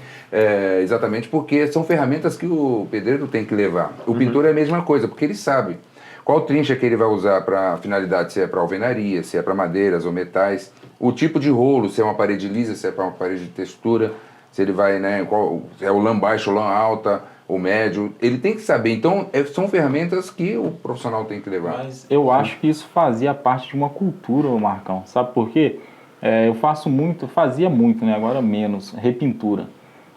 exatamente porque são ferramentas que o pedreiro tem que levar. O pintor é a mesma coisa, porque ele sabe qual trincha que ele vai usar para a finalidade, se é para alvenaria, se é para madeiras ou metais, o tipo de rolo, se é uma parede lisa, se é para uma parede de textura, se ele vai, né, se é o lã baixo, lã alta, o médio, ele tem que saber. Então, são ferramentas que o profissional tem que levar. Mas eu acho que isso fazia parte de uma cultura, Marcão. Sabe por quê? Eu fazia muito, né? Agora menos, repintura.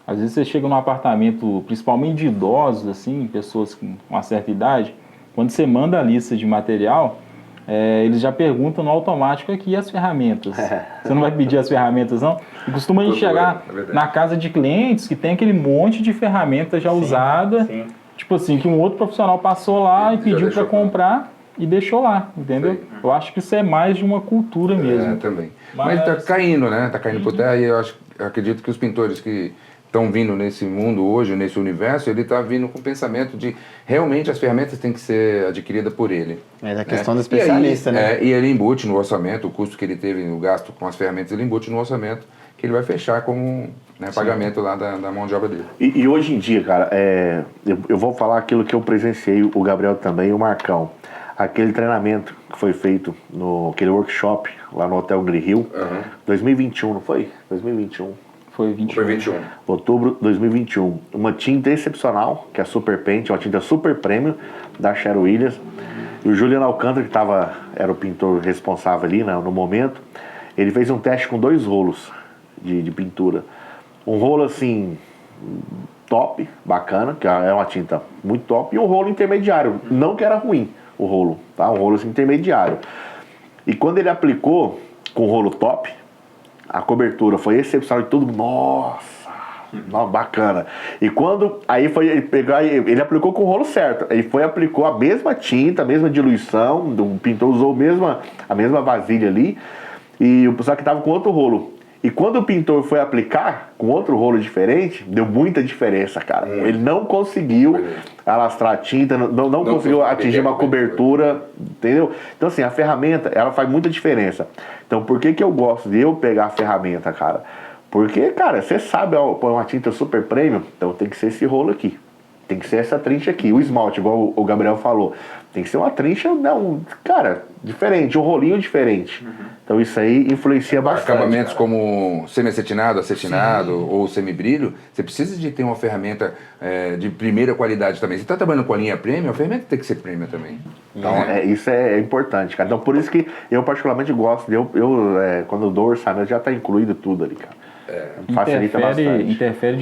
Às vezes você chega num apartamento, principalmente de idosos, assim, pessoas com uma certa idade, quando você manda a lista de material, eles já perguntam no automático aqui as ferramentas. Você não vai pedir as ferramentas, não? E costuma a gente chegar na casa de clientes que tem aquele monte de ferramenta já usada, tipo assim, que um outro profissional passou lá e pediu para comprar e deixou lá, entendeu? Sim. Eu acho que isso é mais de uma cultura mesmo. Também. Mas tá caindo, né? Tá caindo por terra e eu acredito que os pintores que estão vindo nesse mundo hoje, nesse universo, ele está vindo com o pensamento de realmente as ferramentas têm que ser adquiridas por ele. É a questão do especialista, né? E ele embute no orçamento, o custo que ele teve no gasto com as ferramentas, ele embute no orçamento que ele vai fechar como pagamento lá da mão de obra dele. E hoje em dia, cara, eu vou falar aquilo que eu presenciei, o Gabriel também e o Marcão. Aquele treinamento que foi feito aquele workshop lá no Hotel Grill, 2021, não foi? 2021. Foi 21. Foi 21. Outubro de 2021. Uma tinta excepcional, que é a Super Paint, uma tinta super premium da Sherwin Williams. E o Juliano Alcântara, que era o pintor responsável ali, né, no momento, ele fez um teste com 2 rolos de pintura. Um rolo assim, top, bacana, que é uma tinta muito top, e um rolo intermediário. Não que era ruim o rolo, tá? Um rolo assim, intermediário. E quando ele aplicou com o rolo top, a cobertura foi excepcional e tudo, nossa, bacana. E quando ele aplicou com o rolo certo, aplicou a mesma tinta, a mesma diluição, o pintor usou a mesma vasilha ali, e o pessoal que estava com outro rolo. E quando o pintor foi aplicar com outro rolo diferente, deu muita diferença, cara. Ele não conseguiu alastrar a tinta, não conseguiu atingir uma cobertura, entendeu? Então, assim, a ferramenta, ela faz muita diferença. Então, por que eu gosto de eu pegar a ferramenta, cara? Porque, cara, você sabe, põe uma tinta super premium, então tem que ser esse rolo aqui. Tem que ser essa trincha aqui. O esmalte, igual o Gabriel falou, tem que ser uma trincha, cara, diferente, um rolinho diferente. Então isso aí influencia bastante. Acabamentos como semi-acetinado, acetinado ou semibrilho, você precisa de ter uma ferramenta de primeira qualidade também. Você está trabalhando com a linha premium, a ferramenta tem que ser premium também. Então isso é importante, cara. Então por isso que eu particularmente gosto, quando eu dou orçamento já está incluído tudo ali, cara. Facilita bastante. Interfere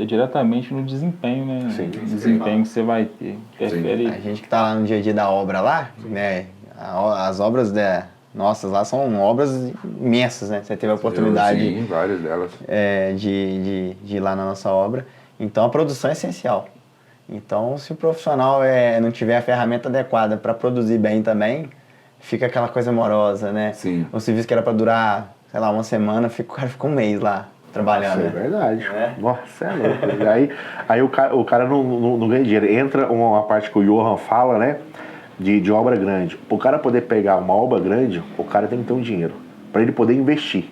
diretamente no desempenho, né? Sim. No desempenho que você vai ter. Interfere. A gente que tá lá no dia a dia da obra lá, né? As obras nossas lá são obras imensas, né? Você teve a oportunidade Sim, várias delas. De ir lá na nossa obra. Então a produção é essencial. Então se o profissional não tiver a ferramenta adequada para produzir bem também, fica aquela coisa morosa, né? Sim. Um serviço que era para durar, sei lá, uma semana, o cara ficou um mês lá trabalhando. Isso é verdade. Nossa, é louco. Aí o cara não ganha dinheiro. Entra uma parte que o Johan fala, né? De obra grande. Para o cara poder pegar uma obra grande, o cara tem que ter um dinheiro. Para ele poder investir.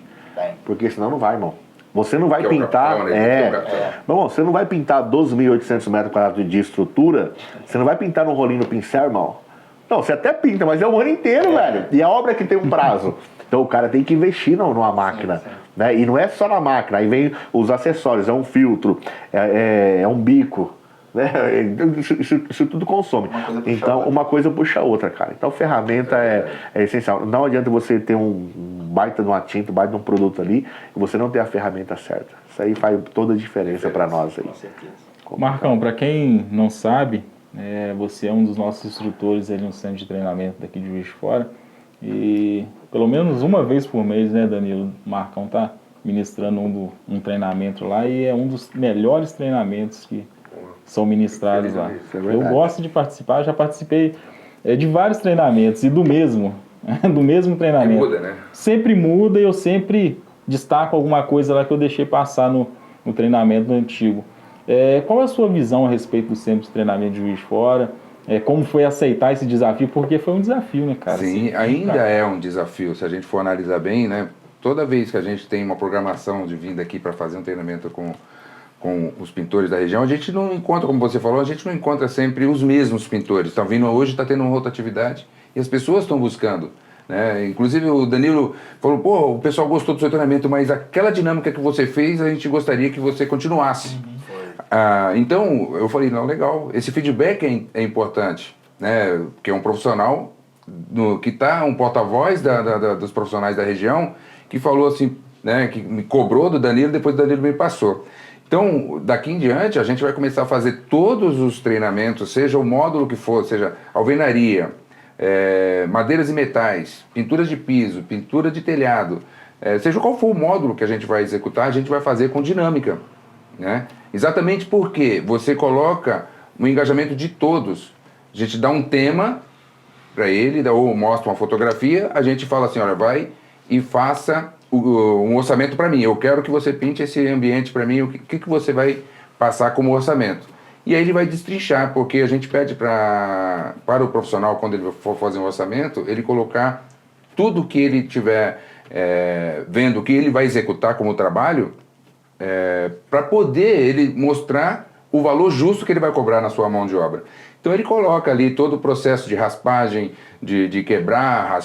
Porque senão não vai, irmão. Você não vai pintar. Irmão, você não vai pintar 12.800 metros quadrados de estrutura. Você não vai pintar num rolinho no pincel, irmão. Não, você até pinta, mas é o ano inteiro, velho. E a obra que tem um prazo. Então o cara tem que investir numa máquina. Né? E não é só na máquina, aí vem os acessórios, é um filtro, é um bico. Né? Isso tudo consome. Então uma coisa puxa a outra, cara. Então ferramenta é essencial. Não adianta você ter um baita de uma tinta, um baita de um produto ali, e você não ter a ferramenta certa. Isso aí faz toda a diferença para nós aí. Com certeza. Marcão, para quem não sabe, você é um dos nossos instrutores ali no centro de treinamento daqui de Juiz de Fora. E pelo menos uma vez por mês, né, Danilo? O Marcão tá ministrando um treinamento lá e é um dos melhores treinamentos que são ministrados lá. Eu gosto de participar, já participei de vários treinamentos e do mesmo treinamento. Muda, né? Sempre muda e eu sempre destaco alguma coisa lá que eu deixei passar no treinamento antigo. Qual é a sua visão a respeito do centro de treinamento de Juiz de Fora? Como foi aceitar esse desafio? Porque foi um desafio, né, cara? Sim, ainda é um desafio. Se a gente for analisar bem, né? toda vez que a gente tem uma programação de vinda aqui para fazer um treinamento com os pintores da região, a gente não encontra, como você falou, a gente não encontra sempre os mesmos pintores. Estão vindo hoje, está tendo uma rotatividade e as pessoas estão buscando. Né? Inclusive o Danilo falou, pô, o pessoal gostou do seu treinamento, mas aquela dinâmica que você fez, a gente gostaria que você continuasse. Então eu falei, não, legal, esse feedback é importante, né? Porque é um profissional que está um porta-voz dos profissionais da região, que falou assim, né, que me cobrou do Danilo, depois o Danilo me passou. Então, daqui em diante, a gente vai começar a fazer todos os treinamentos, seja o módulo que for, seja alvenaria, madeiras e metais, pinturas de piso, pintura de telhado, seja qual for o módulo que a gente vai executar, a gente vai fazer com dinâmica, né? Exatamente porque você coloca o engajamento de todos. A gente dá um tema para ele, ou mostra uma fotografia, a gente fala assim, olha, vai e faça um orçamento para mim. Eu quero que você pinte esse ambiente para mim, o que você vai passar como orçamento. E aí ele vai destrinchar, porque a gente pede para o profissional, quando ele for fazer um orçamento, ele colocar tudo que ele tiver vendo, que ele vai executar como trabalho, para poder ele mostrar o valor justo que ele vai cobrar na sua mão de obra. Então ele coloca ali todo o processo de raspagem, de quebrar,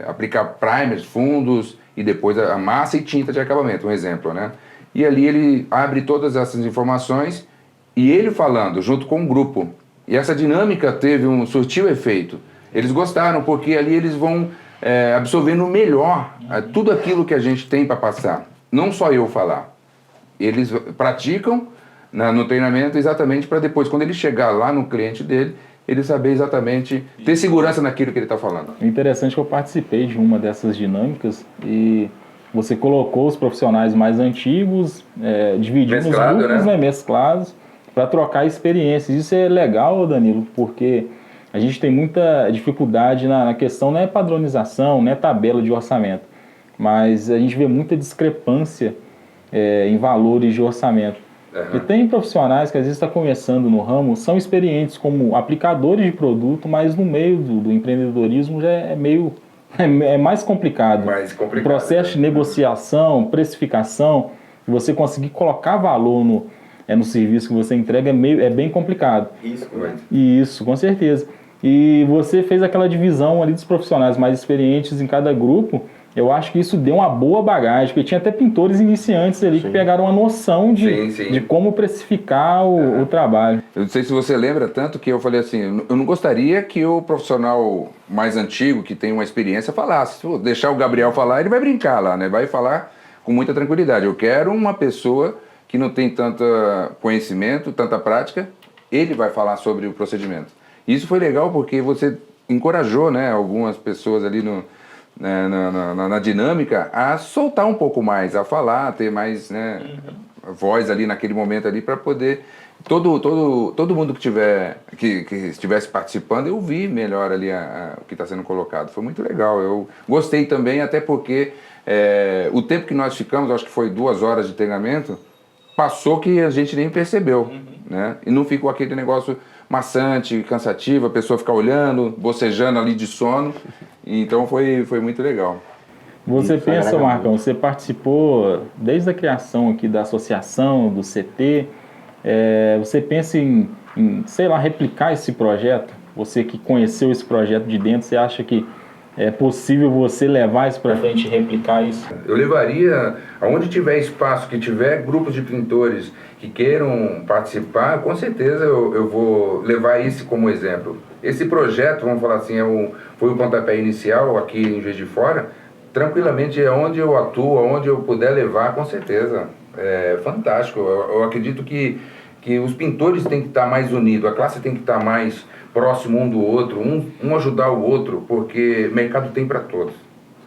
aplicar primers, fundos e depois a massa e tinta de acabamento, um exemplo, né? E ali ele abre todas essas informações e ele falando junto com o grupo. E essa dinâmica surtiu efeito. Eles gostaram porque ali eles vão absorvendo melhor tudo aquilo que a gente tem para passar. Não só eu falar. Eles praticam no treinamento exatamente para depois, quando ele chegar lá no cliente dele, ele saber exatamente, ter segurança naquilo que ele está falando. É interessante que eu participei de uma dessas dinâmicas e você colocou os profissionais mais antigos, dividindo os grupos, né, mesclados, para trocar experiências. Isso é legal, Danilo, porque a gente tem muita dificuldade na questão, não é padronização, não é tabela de orçamento, mas a gente vê muita discrepância em valores de orçamento. E tem profissionais que às vezes estão começando no ramo, são experientes como aplicadores de produto, mas no meio do empreendedorismo já é mais complicado. O processo de negociação, precificação, você conseguir colocar valor no serviço que você entrega é bem complicado. Isso, com certeza. E você fez aquela divisão ali dos profissionais mais experientes em cada grupo. Eu acho que isso deu uma boa bagagem, porque tinha até pintores iniciantes ali que pegaram uma noção de como precificar o trabalho. Eu não sei se você lembra, tanto que eu falei assim, eu não gostaria que o profissional mais antigo, que tem uma experiência, falasse. Se eu deixar o Gabriel falar, ele vai brincar lá, né? Vai falar com muita tranquilidade. Eu quero uma pessoa que não tem tanto conhecimento, tanta prática, ele vai falar sobre o procedimento. Isso foi legal porque você encorajou, né, algumas pessoas ali na dinâmica a soltar um pouco mais, a falar, ter mais, né, voz ali naquele momento ali para poder todo mundo que estivesse participando, eu vi melhor ali o que está sendo colocado. Foi muito legal, eu gostei também, até porque o tempo que nós ficamos, acho que foi 2 horas de treinamento, passou que a gente nem percebeu, né? E não ficou aquele negócio maçante, cansativo, a pessoa ficar olhando, bocejando ali de sono. Então foi muito legal. Você pensa, Marcão, você participou desde a criação aqui da associação, do CT, você pensa em, sei lá, replicar esse projeto? Você que conheceu esse projeto de dentro, você acha que é possível você levar isso para frente e replicar isso? Eu levaria, aonde tiver espaço, que tiver grupos de pintores que queiram participar, com certeza eu vou levar isso como exemplo. Esse projeto, vamos falar assim, foi o pontapé inicial aqui em Juiz de Fora, tranquilamente é onde eu atuo, onde eu puder levar, com certeza. É fantástico. Eu acredito que os pintores têm que estar mais unidos, a classe tem que estar mais próximo um do outro, um ajudar o outro, porque mercado tem para todos.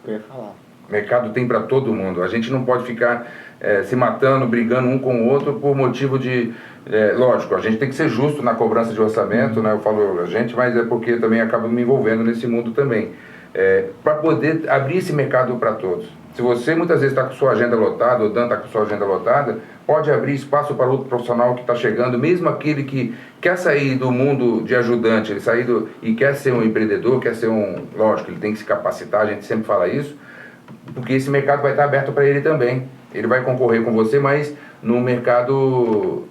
Eu ia falar. Mercado tem para todo mundo. A gente não pode ficar se matando, brigando um com o outro por motivo de... lógico, a gente tem que ser justo na cobrança de orçamento, né? Eu falo a gente, mas é porque eu também acabo me envolvendo nesse mundo também. Para poder abrir esse mercado para todos. Se você muitas vezes está com sua agenda lotada, o Dan está com sua agenda lotada, pode abrir espaço para outro profissional que está chegando, mesmo aquele que quer sair do mundo de ajudante, ele e quer ser um empreendedor, quer ser lógico, ele tem que se capacitar, a gente sempre fala isso, porque esse mercado vai estar aberto para ele também. Ele vai concorrer com você, mas no mercado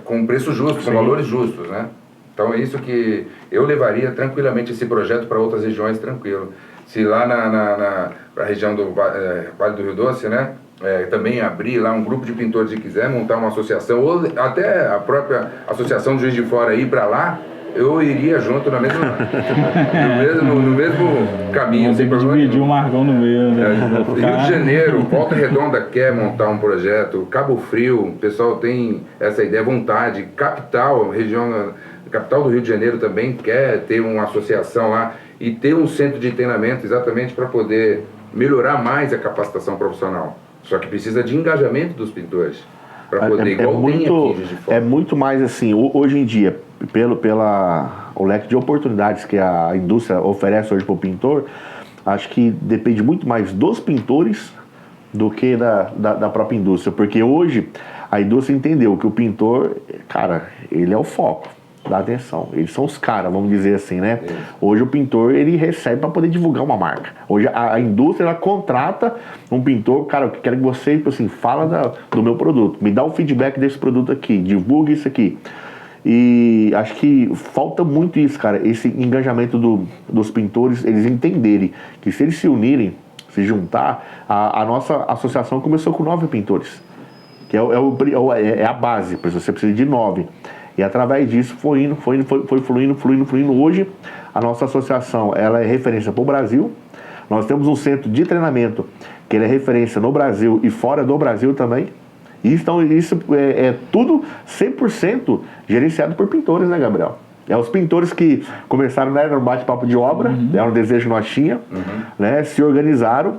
com preço justo, com valores justos, né? Então é isso que eu levaria tranquilamente esse projeto para outras regiões, tranquilo. Se lá na região do Vale do Rio Doce, né? Também abrir lá um grupo de pintores e quiser montar uma associação, ou até a própria associação de Juiz de Fora ir para lá, eu iria junto no mesmo caminho. Tem que dividir o Marcão no meio, né? Rio de Janeiro, Volta Redonda quer montar um projeto, Cabo Frio, o pessoal tem essa ideia, vontade, capital do Rio de Janeiro também quer ter uma associação lá e ter um centro de treinamento exatamente para poder melhorar mais a capacitação profissional. Só que precisa de engajamento dos pintores para poder, igual tem aqui em Juiz de Fora. É muito mais assim, hoje em dia, o leque de oportunidades que a indústria oferece hoje para o pintor, acho que depende muito mais dos pintores do que da própria indústria, porque hoje a indústria entendeu que o pintor, cara, ele é o foco da atenção, eles são os caras, vamos dizer assim, né? Hoje o pintor, ele recebe para poder divulgar uma marca. Hoje a indústria, ela contrata um pintor, cara, eu quero que você, tipo assim, fala do meu produto, me dá um feedback desse produto aqui, divulgue isso aqui. E acho que falta muito isso, cara, esse engajamento dos pintores, eles entenderem que se eles se unirem, se juntar, a nossa associação começou com 9 pintores, que é a base, por isso você precisa de 9. E através disso foi fluindo. Hoje a nossa associação, ela é referência para o Brasil. Nós temos um centro de treinamento que ele é referência no Brasil e fora do Brasil também. Então isso é tudo 100% gerenciado por pintores, né, Gabriel? É os pintores que começaram, né, no bate-papo de obra, era um desejo que nós tínhamos, né, se organizaram.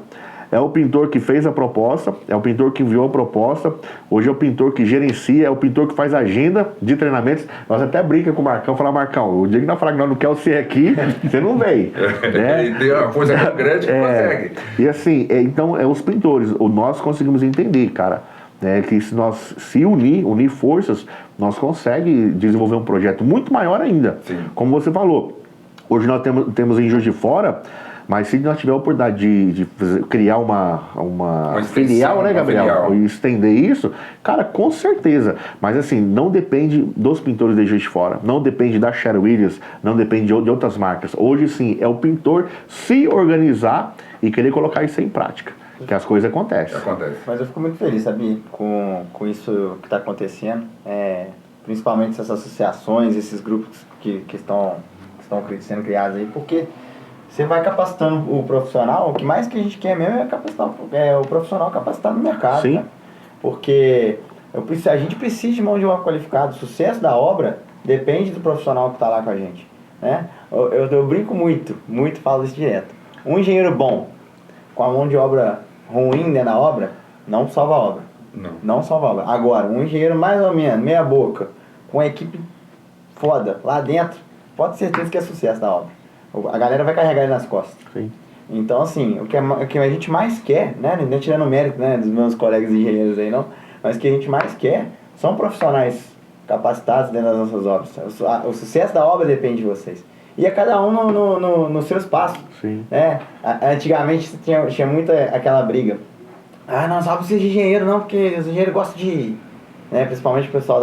É o pintor que fez a proposta, é o pintor que enviou a proposta, hoje é o pintor que gerencia, é o pintor que faz a agenda de treinamentos. Nós até brinca com o Marcão, fala, Marcão, o dia que nós falamos que nós não quer você aqui, você não vem. Né? E tem uma coisa tão grande que consegue. E assim, então, os pintores, nós conseguimos entender, cara, que se nós se unir forças, nós conseguimos desenvolver um projeto muito maior ainda. Sim. Como você falou, hoje nós temos em Juiz de Fora. Mas se nós tivermos a oportunidade de criar uma filial, né, Gabriel? E estender isso, cara, com certeza. Mas assim, não depende dos pintores de Juiz de Fora, não depende da Sher Williams, não depende de outras marcas. Hoje sim, é o pintor se organizar e querer colocar isso em prática, que as coisas acontecem. Mas eu fico muito feliz, sabe, com isso que está acontecendo, principalmente essas associações, esses grupos que estão sendo criados aí, porque você vai capacitando o profissional, o que mais que a gente quer mesmo é capacitar o profissional capacitado no mercado. Sim. Né? Porque a gente precisa de mão de obra qualificada. O sucesso da obra depende do profissional que está lá com a gente. Né? Eu brinco muito falo isso direto. Um engenheiro bom, com a mão de obra ruim, né, na obra, não salva a obra. Não salva a obra. Agora, um engenheiro mais ou menos, meia boca, com a equipe foda lá dentro, pode ter certeza que é sucesso da obra. A galera vai carregar ele nas costas. Sim. Então, assim, o que a gente mais quer, né? Não tirando o mérito, né, dos meus colegas engenheiros aí, não. Mas o que a gente mais quer são profissionais capacitados dentro das nossas obras. O sucesso da obra depende de vocês. E é cada um no seu espaço. Sim. Né? Antigamente tinha muito aquela briga. Ah, não, só precisa de engenheiro não, porque os engenheiros gostam de... Né, principalmente o pessoal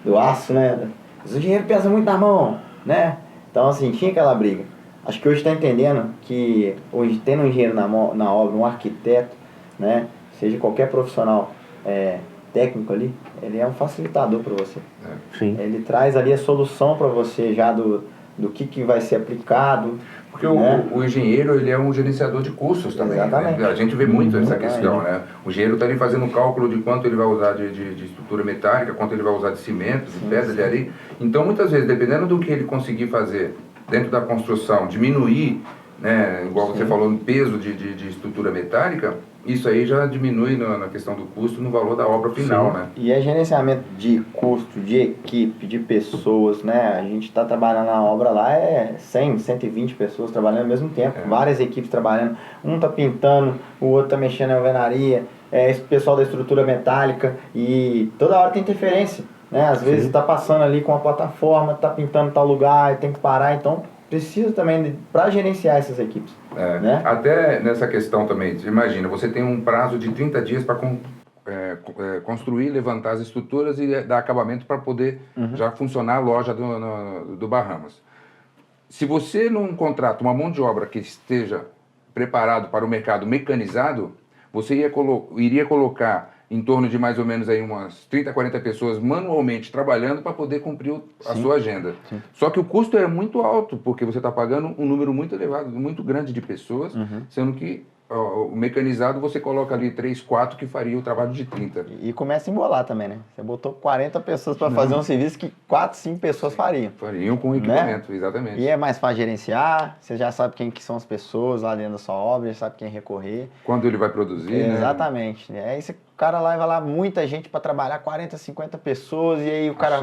do aço, né? Os engenheiros pesam muito na mão, né? Então, assim, tinha aquela briga. Acho que hoje está entendendo que hoje tendo um engenheiro na obra, um arquiteto, né, seja qualquer profissional técnico ali, ele é um facilitador para você. Sim. Ele traz ali a solução para você já do que vai ser aplicado. Porque né? o engenheiro, ele é um gerenciador de custos também. Exatamente. Né? A gente vê muito essa questão, né? O engenheiro está ali fazendo um cálculo de quanto ele vai usar de estrutura metálica, quanto ele vai usar de cimento, de pedra, de areia. Então, muitas vezes, dependendo do que ele conseguir fazer dentro da construção, diminuir, né, igual você falou, no peso de estrutura metálica, isso aí já diminui na questão do custo, no valor da obra final, né? E é gerenciamento de custo, de equipe, de pessoas, né? A gente está trabalhando na obra lá, 100, 120 pessoas trabalhando ao mesmo tempo, várias equipes trabalhando, um tá pintando, o outro tá mexendo na alvenaria, esse pessoal da estrutura metálica, e toda hora tem interferência, né? Às vezes tá passando ali com a plataforma, tá pintando tal lugar, tem que parar, então precisa também para gerenciar essas equipes. Né? Até nessa questão também, imagina, você tem um prazo de 30 dias para construir, levantar as estruturas e dar acabamento para poder já funcionar a loja do Bahamas. Se você não contrata uma mão de obra que esteja preparado para o mercado mecanizado, você iria colocar em torno de mais ou menos aí umas 30, 40 pessoas manualmente trabalhando para poder cumprir a sua agenda. Sim. Só que o custo é muito alto, porque você está pagando um número muito elevado, muito grande de pessoas, sendo que o mecanizado você coloca ali 3, 4 que faria o trabalho de 30. E começa a embolar também, né? Você botou 40 pessoas para fazer um serviço que 4, 5 pessoas fariam. Fariam com equipamento, né? Exatamente. E é mais fácil gerenciar, você já sabe quem que são as pessoas lá dentro da sua obra, já sabe quem recorrer. Quando ele vai produzir, né? Exatamente. Aí esse cara lá vai lá, muita gente para trabalhar, 40, 50 pessoas, e aí o cara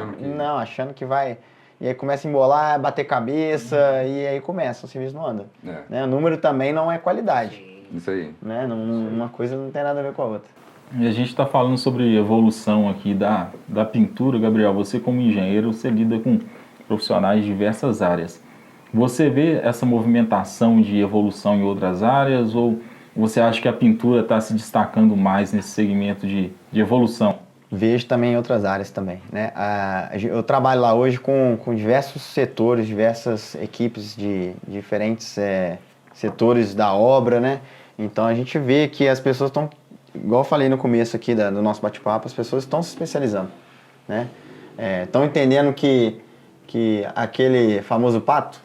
achando que vai... E aí começa a embolar, bater cabeça, e aí começa, o serviço não anda. Né? O número também não é qualidade. Isso aí. Né? Uma coisa não tem nada a ver com a outra. E a gente está falando sobre evolução aqui da pintura, Gabriel. Você como engenheiro, você lida com profissionais de diversas áreas. Você vê essa movimentação de evolução em outras áreas ou você acha que a pintura está se destacando mais nesse segmento de evolução? Vejo também em outras áreas também. Né? Eu trabalho lá hoje com diversos setores, diversas equipes de diferentes setores da obra, né? Então a gente vê que as pessoas estão, igual eu falei no começo aqui do nosso bate-papo, as pessoas estão se especializando, né? Estão entendendo que aquele famoso pato,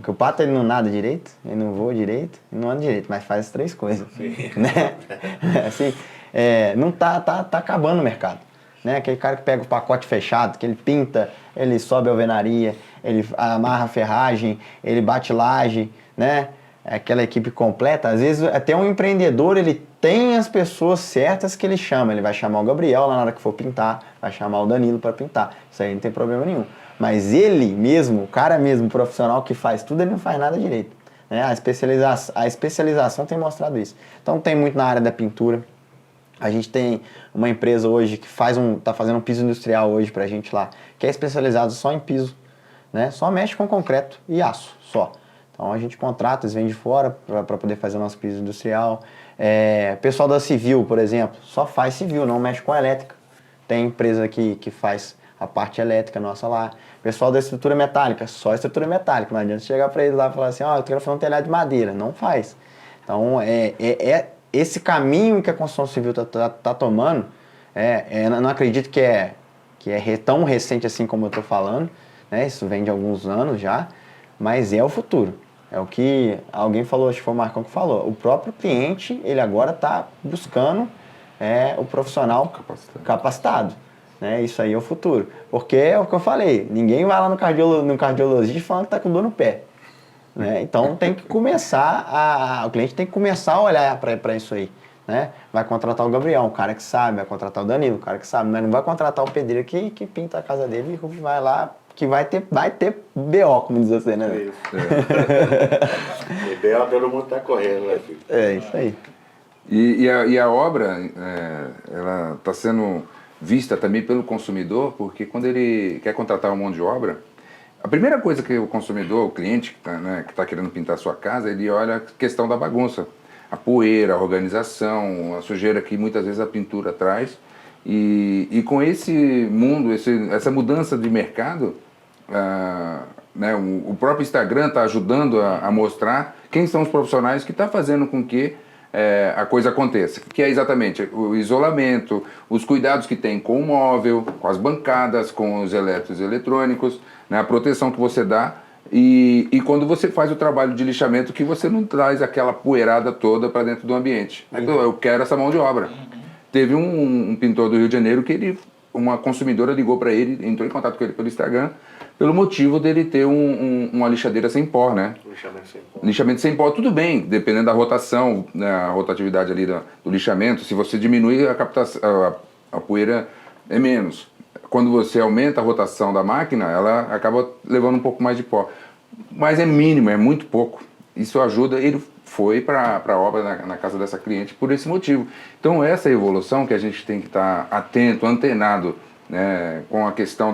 que o pato ele não nada direito, ele não voa direito, ele não anda direito, mas faz as 3 coisas, né? Assim, não tá acabando o mercado, né? Aquele cara que pega o pacote fechado, que ele pinta, ele sobe a alvenaria, ele amarra a ferragem, ele bate laje, né? Aquela equipe completa, às vezes até um empreendedor, ele tem as pessoas certas que ele chama, ele vai chamar o Gabriel lá na hora que for pintar, vai chamar o Danilo para pintar, isso aí não tem problema nenhum. Mas ele mesmo, o cara mesmo, o profissional que faz tudo, ele não faz nada direito. Né? A especialização tem mostrado isso. Então tem muito na área da pintura. A gente tem uma empresa hoje que tá fazendo um piso industrial hoje pra gente lá, que é especializado só em piso, né? Só mexe com concreto e aço, só. Então a gente contrata, eles vêm de fora para poder fazer o nosso piso industrial. Pessoal da civil, por exemplo, só faz civil, não mexe com elétrica. Tem empresa que faz a parte elétrica nossa lá. Pessoal da estrutura metálica, só estrutura metálica. Não adianta chegar para eles lá e falar assim, eu quero fazer um telhado de madeira. Não faz. Então esse caminho que a construção civil tá tomando, não acredito que é tão recente assim como eu estou falando, né? Isso vem de alguns anos já, mas é o futuro. É o que alguém falou, acho que foi o Marcão que falou. O próprio cliente, ele agora está buscando o profissional capacitado. Né? Isso aí é o futuro. Porque é o que eu falei, ninguém vai lá no cardiologista falando que está com dor no pé. Né? Então tem que começar, o cliente tem que começar a olhar para isso aí. Né? Vai contratar o Gabriel, um cara que sabe, vai contratar o Danilo, um cara que sabe, mas não vai contratar o pedreiro que pinta a casa dele e vai lá, que vai ter BO, como diz você, né? Isso. E BO todo mundo tá correndo, né, filho? Isso aí. E a obra, ela está sendo vista também pelo consumidor, porque quando ele quer contratar uma mão de obra, a primeira coisa que o consumidor, o cliente que tá querendo pintar a sua casa, ele olha a questão da bagunça. A poeira, a organização, a sujeira que muitas vezes a pintura traz. E com esse mundo, essa mudança de mercado, né, o próprio Instagram está ajudando a mostrar quem são os profissionais que estão fazendo com que a coisa aconteça. Que é exatamente o isolamento, os cuidados que tem com o móvel, com as bancadas, com os eletrônicos, né, a proteção que você dá. E quando você faz o trabalho de lixamento, que você não traz aquela poeirada toda para dentro do ambiente. Então, eu quero essa mão de obra. Teve um pintor do Rio de Janeiro que uma consumidora ligou para ele, entrou em contato com ele pelo Instagram, pelo motivo dele ter uma lixadeira sem pó, né? Lixamento sem pó. Lixamento sem pó, tudo bem, dependendo da rotação, né, a rotatividade ali do lixamento. Se você diminuir a poeira é menos. Quando você aumenta a rotação da máquina, ela acaba levando um pouco mais de pó. Mas é mínimo, é muito pouco. Isso ajuda, ele foi para a obra na casa dessa cliente por esse motivo. Então essa evolução que a gente tem que estar atento, antenado, né, com a questão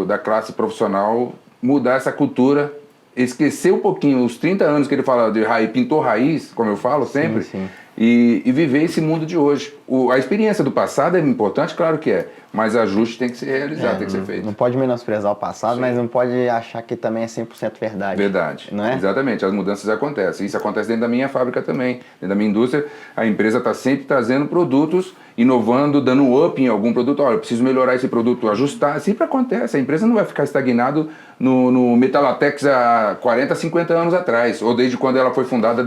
da classe profissional mudar essa cultura, esquecer um pouquinho os 30 anos que ele fala de raiz, pintor raiz, como eu falo sempre, sim. E viver esse mundo de hoje. A experiência do passado é importante, claro que é, mas ajuste tem que ser realizado, tem que ser feito. Não pode menosprezar o passado, mas não pode achar que também é 100% verdade. Verdade, não é? Exatamente, as mudanças acontecem. Isso acontece dentro da minha fábrica também, dentro da minha indústria. A empresa está sempre trazendo produtos, inovando, dando up em algum produto. Olha, eu preciso melhorar esse produto, ajustar. Sempre acontece, a empresa não vai ficar estagnado no Metalatex há 40, 50 anos atrás, ou desde quando ela foi fundada.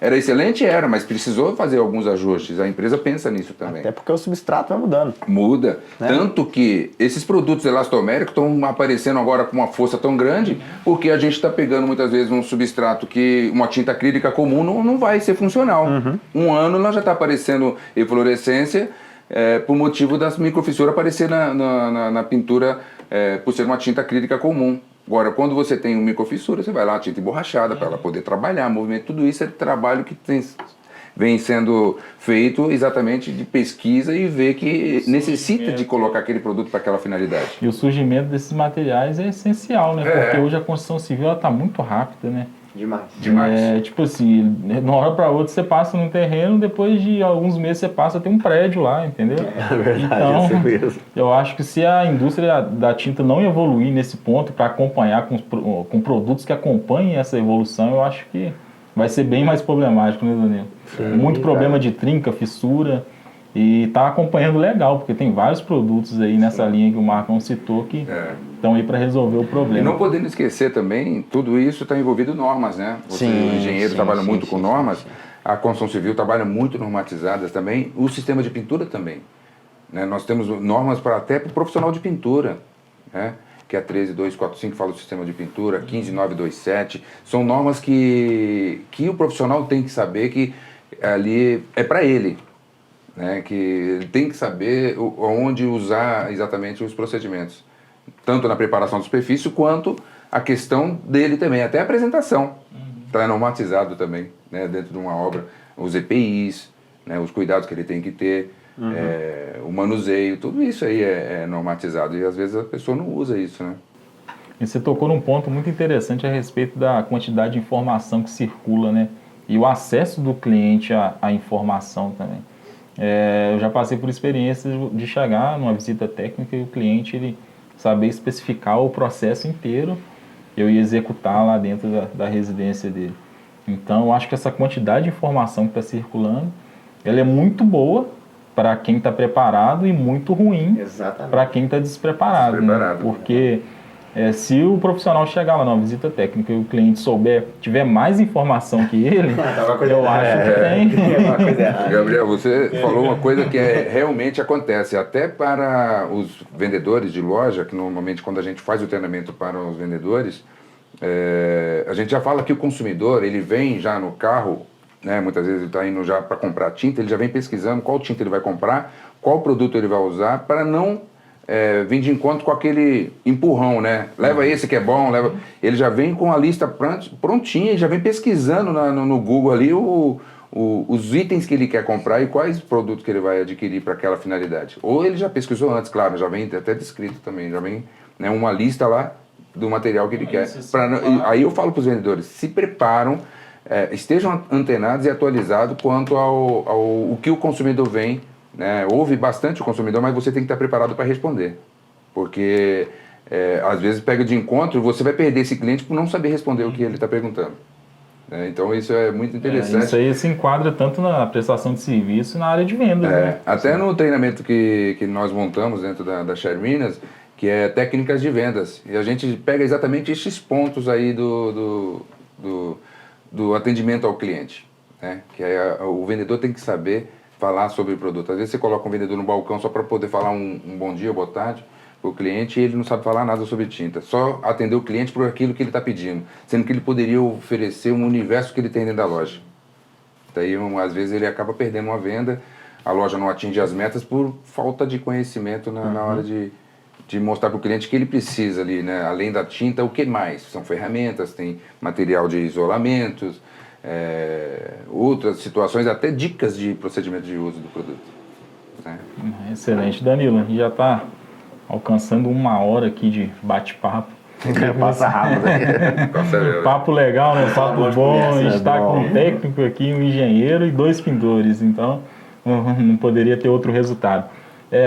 Era excelente, mas precisou fazer alguns ajustes. A empresa pensa nisso também. Até porque o substrato vai mudando. Muda. Né? Tanto que esses produtos elastoméricos estão aparecendo agora com uma força tão grande, porque a gente está pegando muitas vezes um substrato que uma tinta acrílica comum não vai ser funcional. Um ano ela já está aparecendo eflorescência, por motivo das microfissuras aparecer na pintura, por ser uma tinta acrílica comum. Agora, quando você tem uma microfissura, você vai lá, tinta emborrachada, para ela poder trabalhar, movimento, tudo isso é trabalho que vem sendo feito exatamente de pesquisa e ver que necessita de colocar aquele produto para aquela finalidade. E o surgimento desses materiais é essencial, né? Porque hoje a construção civil está muito rápida, né? Demais. Tipo assim, de uma hora para outra você passa num terreno, depois de alguns meses você passa, tem um prédio lá, entendeu? É verdade, então, isso mesmo. eu acho que se a indústria da tinta não evoluir nesse ponto para acompanhar com produtos que acompanhem essa evolução, eu acho que vai ser bem mais problemático, né, Danilo? Muito problema de trinca, fissura, e tá acompanhando legal, porque tem vários produtos aí nessa linha que o Marcão citou que estão aí para resolver o problema. E não podendo esquecer também, tudo isso está envolvido em normas, né? Você, o engenheiro trabalha muito com normas, a construção civil trabalha muito normatizadas também, o sistema de pintura também. Né? Nós temos normas até para o profissional de pintura, né? Que é a 13245 fala do sistema de pintura, 15927, são normas que o profissional tem que saber que ali é para ele, né? Que ele tem que saber onde usar exatamente os procedimentos, tanto na preparação da superfície quanto a questão dele também, até a apresentação, está normatizado também, né? Dentro de uma obra, os EPIs, né? Os cuidados que ele tem que ter, o manuseio, tudo isso aí é normatizado e às vezes a pessoa não usa isso, né? E você tocou num ponto muito interessante a respeito da quantidade de informação que circula, né? E o acesso do cliente à informação também. Eu já passei por experiências de chegar numa visita técnica e o cliente ele saber especificar o processo inteiro, eu ia executar lá dentro da residência dele. Então, eu acho que essa quantidade de informação que está circulando, ela é muito boa para quem está preparado e muito ruim para quem está despreparado. Né? Porque se o profissional chegar lá numa visita técnica e o cliente tiver mais informação que ele, eu acho que tem. Gabriel, você falou uma coisa que realmente acontece, até para os vendedores de loja, que normalmente quando a gente faz o treinamento para os vendedores, a gente já fala que o consumidor, ele vem já no carro, né, muitas vezes ele está indo já para comprar tinta, ele já vem pesquisando qual tinta ele vai comprar, qual produto ele vai usar, para não vir de encontro com aquele empurrão, né? Leva esse que é bom, ele já vem com a lista prontinha e já vem pesquisando no Google ali os itens que ele quer comprar e quais produtos que ele vai adquirir para aquela finalidade. Ou ele já pesquisou antes, claro, já vem até descrito também, já vem, né, uma lista lá do material que ele quer. Aí eu falo para os vendedores, se preparam, estejam antenados e atualizados quanto ao que o consumidor vem, né? Ouve bastante o consumidor, mas você tem que estar preparado para responder, porque às vezes pega de encontro e você vai perder esse cliente por não saber responder o que ele está perguntando. Então isso é muito interessante. Isso aí se enquadra tanto na prestação de serviço e na área de venda. Né? Até no treinamento que nós montamos dentro da Sher Minas, que é técnicas de vendas, e a gente pega exatamente esses pontos aí do atendimento ao cliente, né? Que o vendedor tem que saber falar sobre o produto. Às vezes você coloca um vendedor no balcão só para poder falar um bom dia, boa tarde para o cliente e ele não sabe falar nada sobre tinta. Só atender o cliente por aquilo que ele está pedindo, sendo que ele poderia oferecer um universo que ele tem dentro da loja. Daí, às vezes, ele acaba perdendo uma venda, a loja não atinge as metas por falta de conhecimento na hora de mostrar para o cliente que ele precisa ali, né? Além da tinta, o que mais? São ferramentas, tem material de isolamentos, outras situações, até dicas de procedimento de uso do produto. Né? Excelente, Danilo. A gente já está alcançando 1 hora aqui de bate-papo. Passa rápido. Papo legal, né? Papo bom. A gente está bom. com um técnico aqui, um engenheiro e 2 pintores. Então, não poderia ter outro resultado.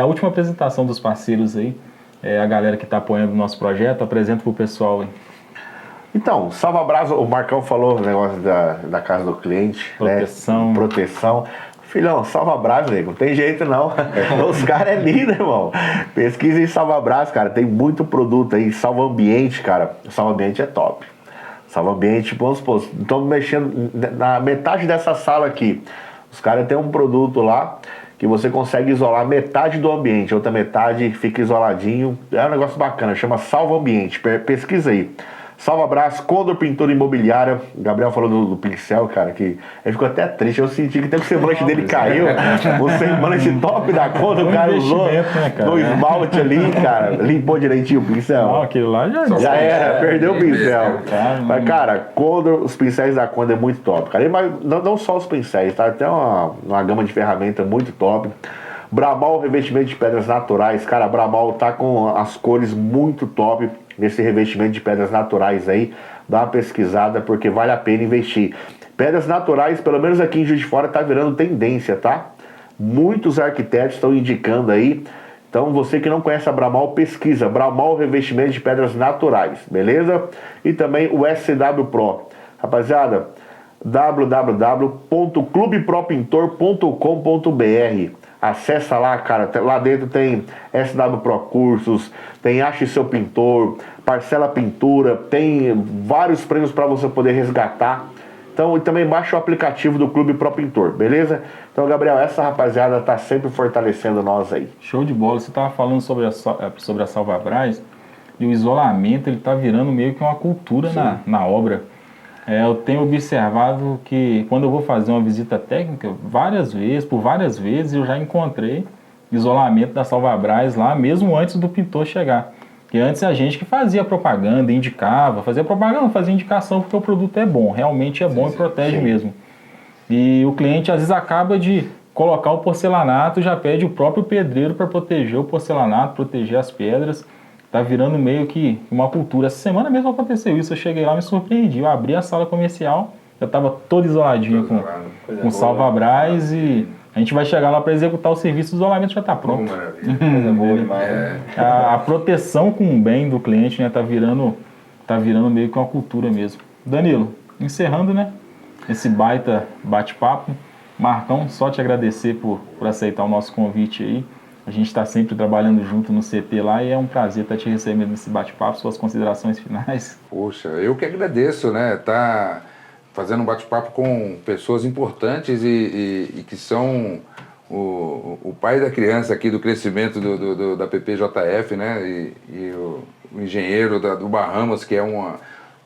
A última apresentação dos parceiros aí, a galera que está apoiando o nosso projeto, apresenta para o pessoal aí. Então, Salva Brasa, o Marcão falou o negócio da casa do cliente. Proteção. Né? Proteção. Filhão, Salva Brasa, nego, não tem jeito não. Os caras é lindo, irmão. Pesquisa em Salva Brasa, cara. Tem muito produto aí. Salva Ambiente, cara. Salva Ambiente é top. Salva Ambiente, vamos supor, estamos mexendo na metade dessa sala aqui. Os caras têm um produto lá que você consegue isolar metade do ambiente, outra metade fica isoladinho. É um negócio bacana, chama Salva Ambiente. Pesquisa aí. Salva Brás, Condor Pintura Imobiliária. O Gabriel falou do pincel, cara, que ele ficou até triste. Eu senti que até o semblante dele caiu. O semblante top da conta, o cara usou né, cara? no esmalte ali, cara. Limpou direitinho o pincel. Não, aquilo lá Já era, perdeu o pincel. Cara, Mas, cara, Condor, os pincéis da Condor é muito top, cara. Mas não só os pincéis, tá? Tem uma gama de ferramentas muito top. Bramal, revestimento de pedras naturais. Cara, a Bramal tá com as cores muito top nesse revestimento de pedras naturais aí. Dá uma pesquisada porque vale a pena investir. Pedras naturais, pelo menos aqui em Juiz de Fora, tá virando tendência, tá? Muitos arquitetos estão indicando aí. Então, você que não conhece a Bramal, pesquisa. Bramal, revestimento de pedras naturais, beleza? E também o SW Pro. Rapaziada, www.clubepropintor.com.br. Acessa lá, cara, lá dentro tem SW Pro Cursos, tem Ache Seu Pintor, Parcela Pintura, tem vários prêmios para você poder resgatar. Então, e também baixa o aplicativo do Clube Pro Pintor, beleza? Então, Gabriel, essa rapaziada tá sempre fortalecendo nós aí. Show de bola. Você tava falando sobre a Salva Brás e o isolamento, ele tá virando meio que uma cultura na obra. Eu tenho observado que quando eu vou fazer uma visita técnica, por várias vezes eu já encontrei isolamento da Salva Brás lá, mesmo antes do pintor chegar. Porque antes a gente que fazia propaganda, fazia indicação porque o produto é bom, realmente é bom e protege mesmo. E o cliente às vezes acaba de colocar o porcelanato, já pede o próprio pedreiro para proteger o porcelanato, proteger as pedras. Tá virando meio que uma cultura. Essa semana mesmo aconteceu isso, eu cheguei lá e me surpreendi. Eu abri a sala comercial, já estava todo isoladinho com Salva Brás e a gente vai chegar lá para executar o serviço, o isolamento já está pronto. Coisa boa demais. A proteção com o bem do cliente, né, tá virando meio que uma cultura mesmo. Danilo, encerrando, né, esse baita bate-papo. Marcão, só te agradecer por aceitar o nosso convite aí. A gente está sempre trabalhando junto no CT lá e é um prazer estar te recebendo nesse bate-papo, suas considerações finais. Poxa, eu que agradeço, né? Tá fazendo um bate-papo com pessoas importantes e que são o pai da criança aqui do crescimento da PPJF, né? E o engenheiro do Bahamas, que é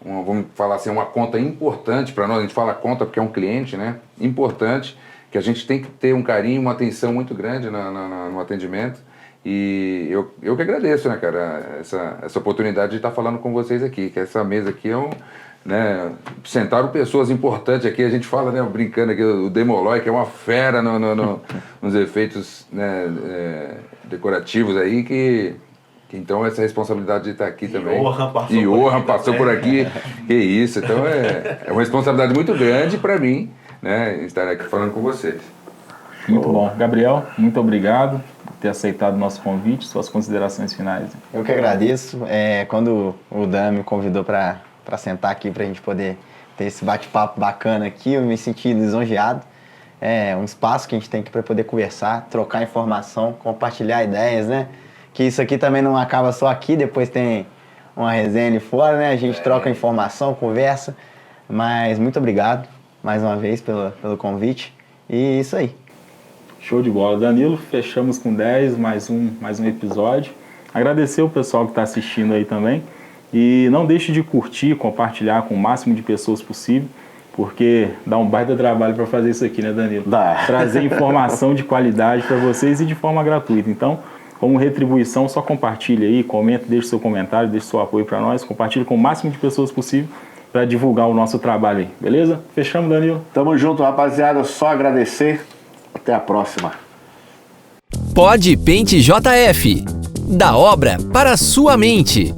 vamos falar assim, uma conta importante para nós. A gente fala conta porque é um cliente, né? Importante, que a gente tem que ter um carinho, uma atenção muito grande no atendimento. E eu que agradeço, né, cara, essa oportunidade de estar falando com vocês aqui, que essa mesa aqui é sentaram pessoas importantes aqui, a gente fala, né, brincando aqui, o Demolói, que é uma fera nos efeitos, né, decorativos aí, que então essa responsabilidade de estar aqui também. E Orhan passou por aqui, que isso, então é uma responsabilidade muito grande para mim, né, estar aqui falando com vocês. Muito bom. Gabriel, muito obrigado por ter aceitado o nosso convite, suas considerações finais. Eu que agradeço. Quando o Dan me convidou para sentar aqui, para a gente poder ter esse bate-papo bacana aqui, eu me senti lisonjeado. É um espaço que a gente tem aqui para poder conversar, trocar informação, compartilhar ideias, né? Que isso aqui também não acaba só aqui, depois tem uma resenha ali fora, né? A gente troca informação, conversa. Mas muito obrigado mais uma vez pelo convite. E isso aí. Show de bola. Danilo, fechamos com 10, mais um episódio. Agradecer o pessoal que está assistindo aí também. E não deixe de curtir, compartilhar com o máximo de pessoas possível, porque dá um baita trabalho para fazer isso aqui, né, Danilo? Dá. Trazer informação de qualidade para vocês e de forma gratuita. Então, como retribuição, só compartilhe aí, comente, deixe seu comentário, deixe seu apoio para nós, compartilhe com o máximo de pessoas possível para divulgar o nosso trabalho aí, beleza? Fechamos, Danilo? Tamo junto, rapaziada. Só agradecer. Até a próxima. Pod Paint JF. Da obra para a sua mente.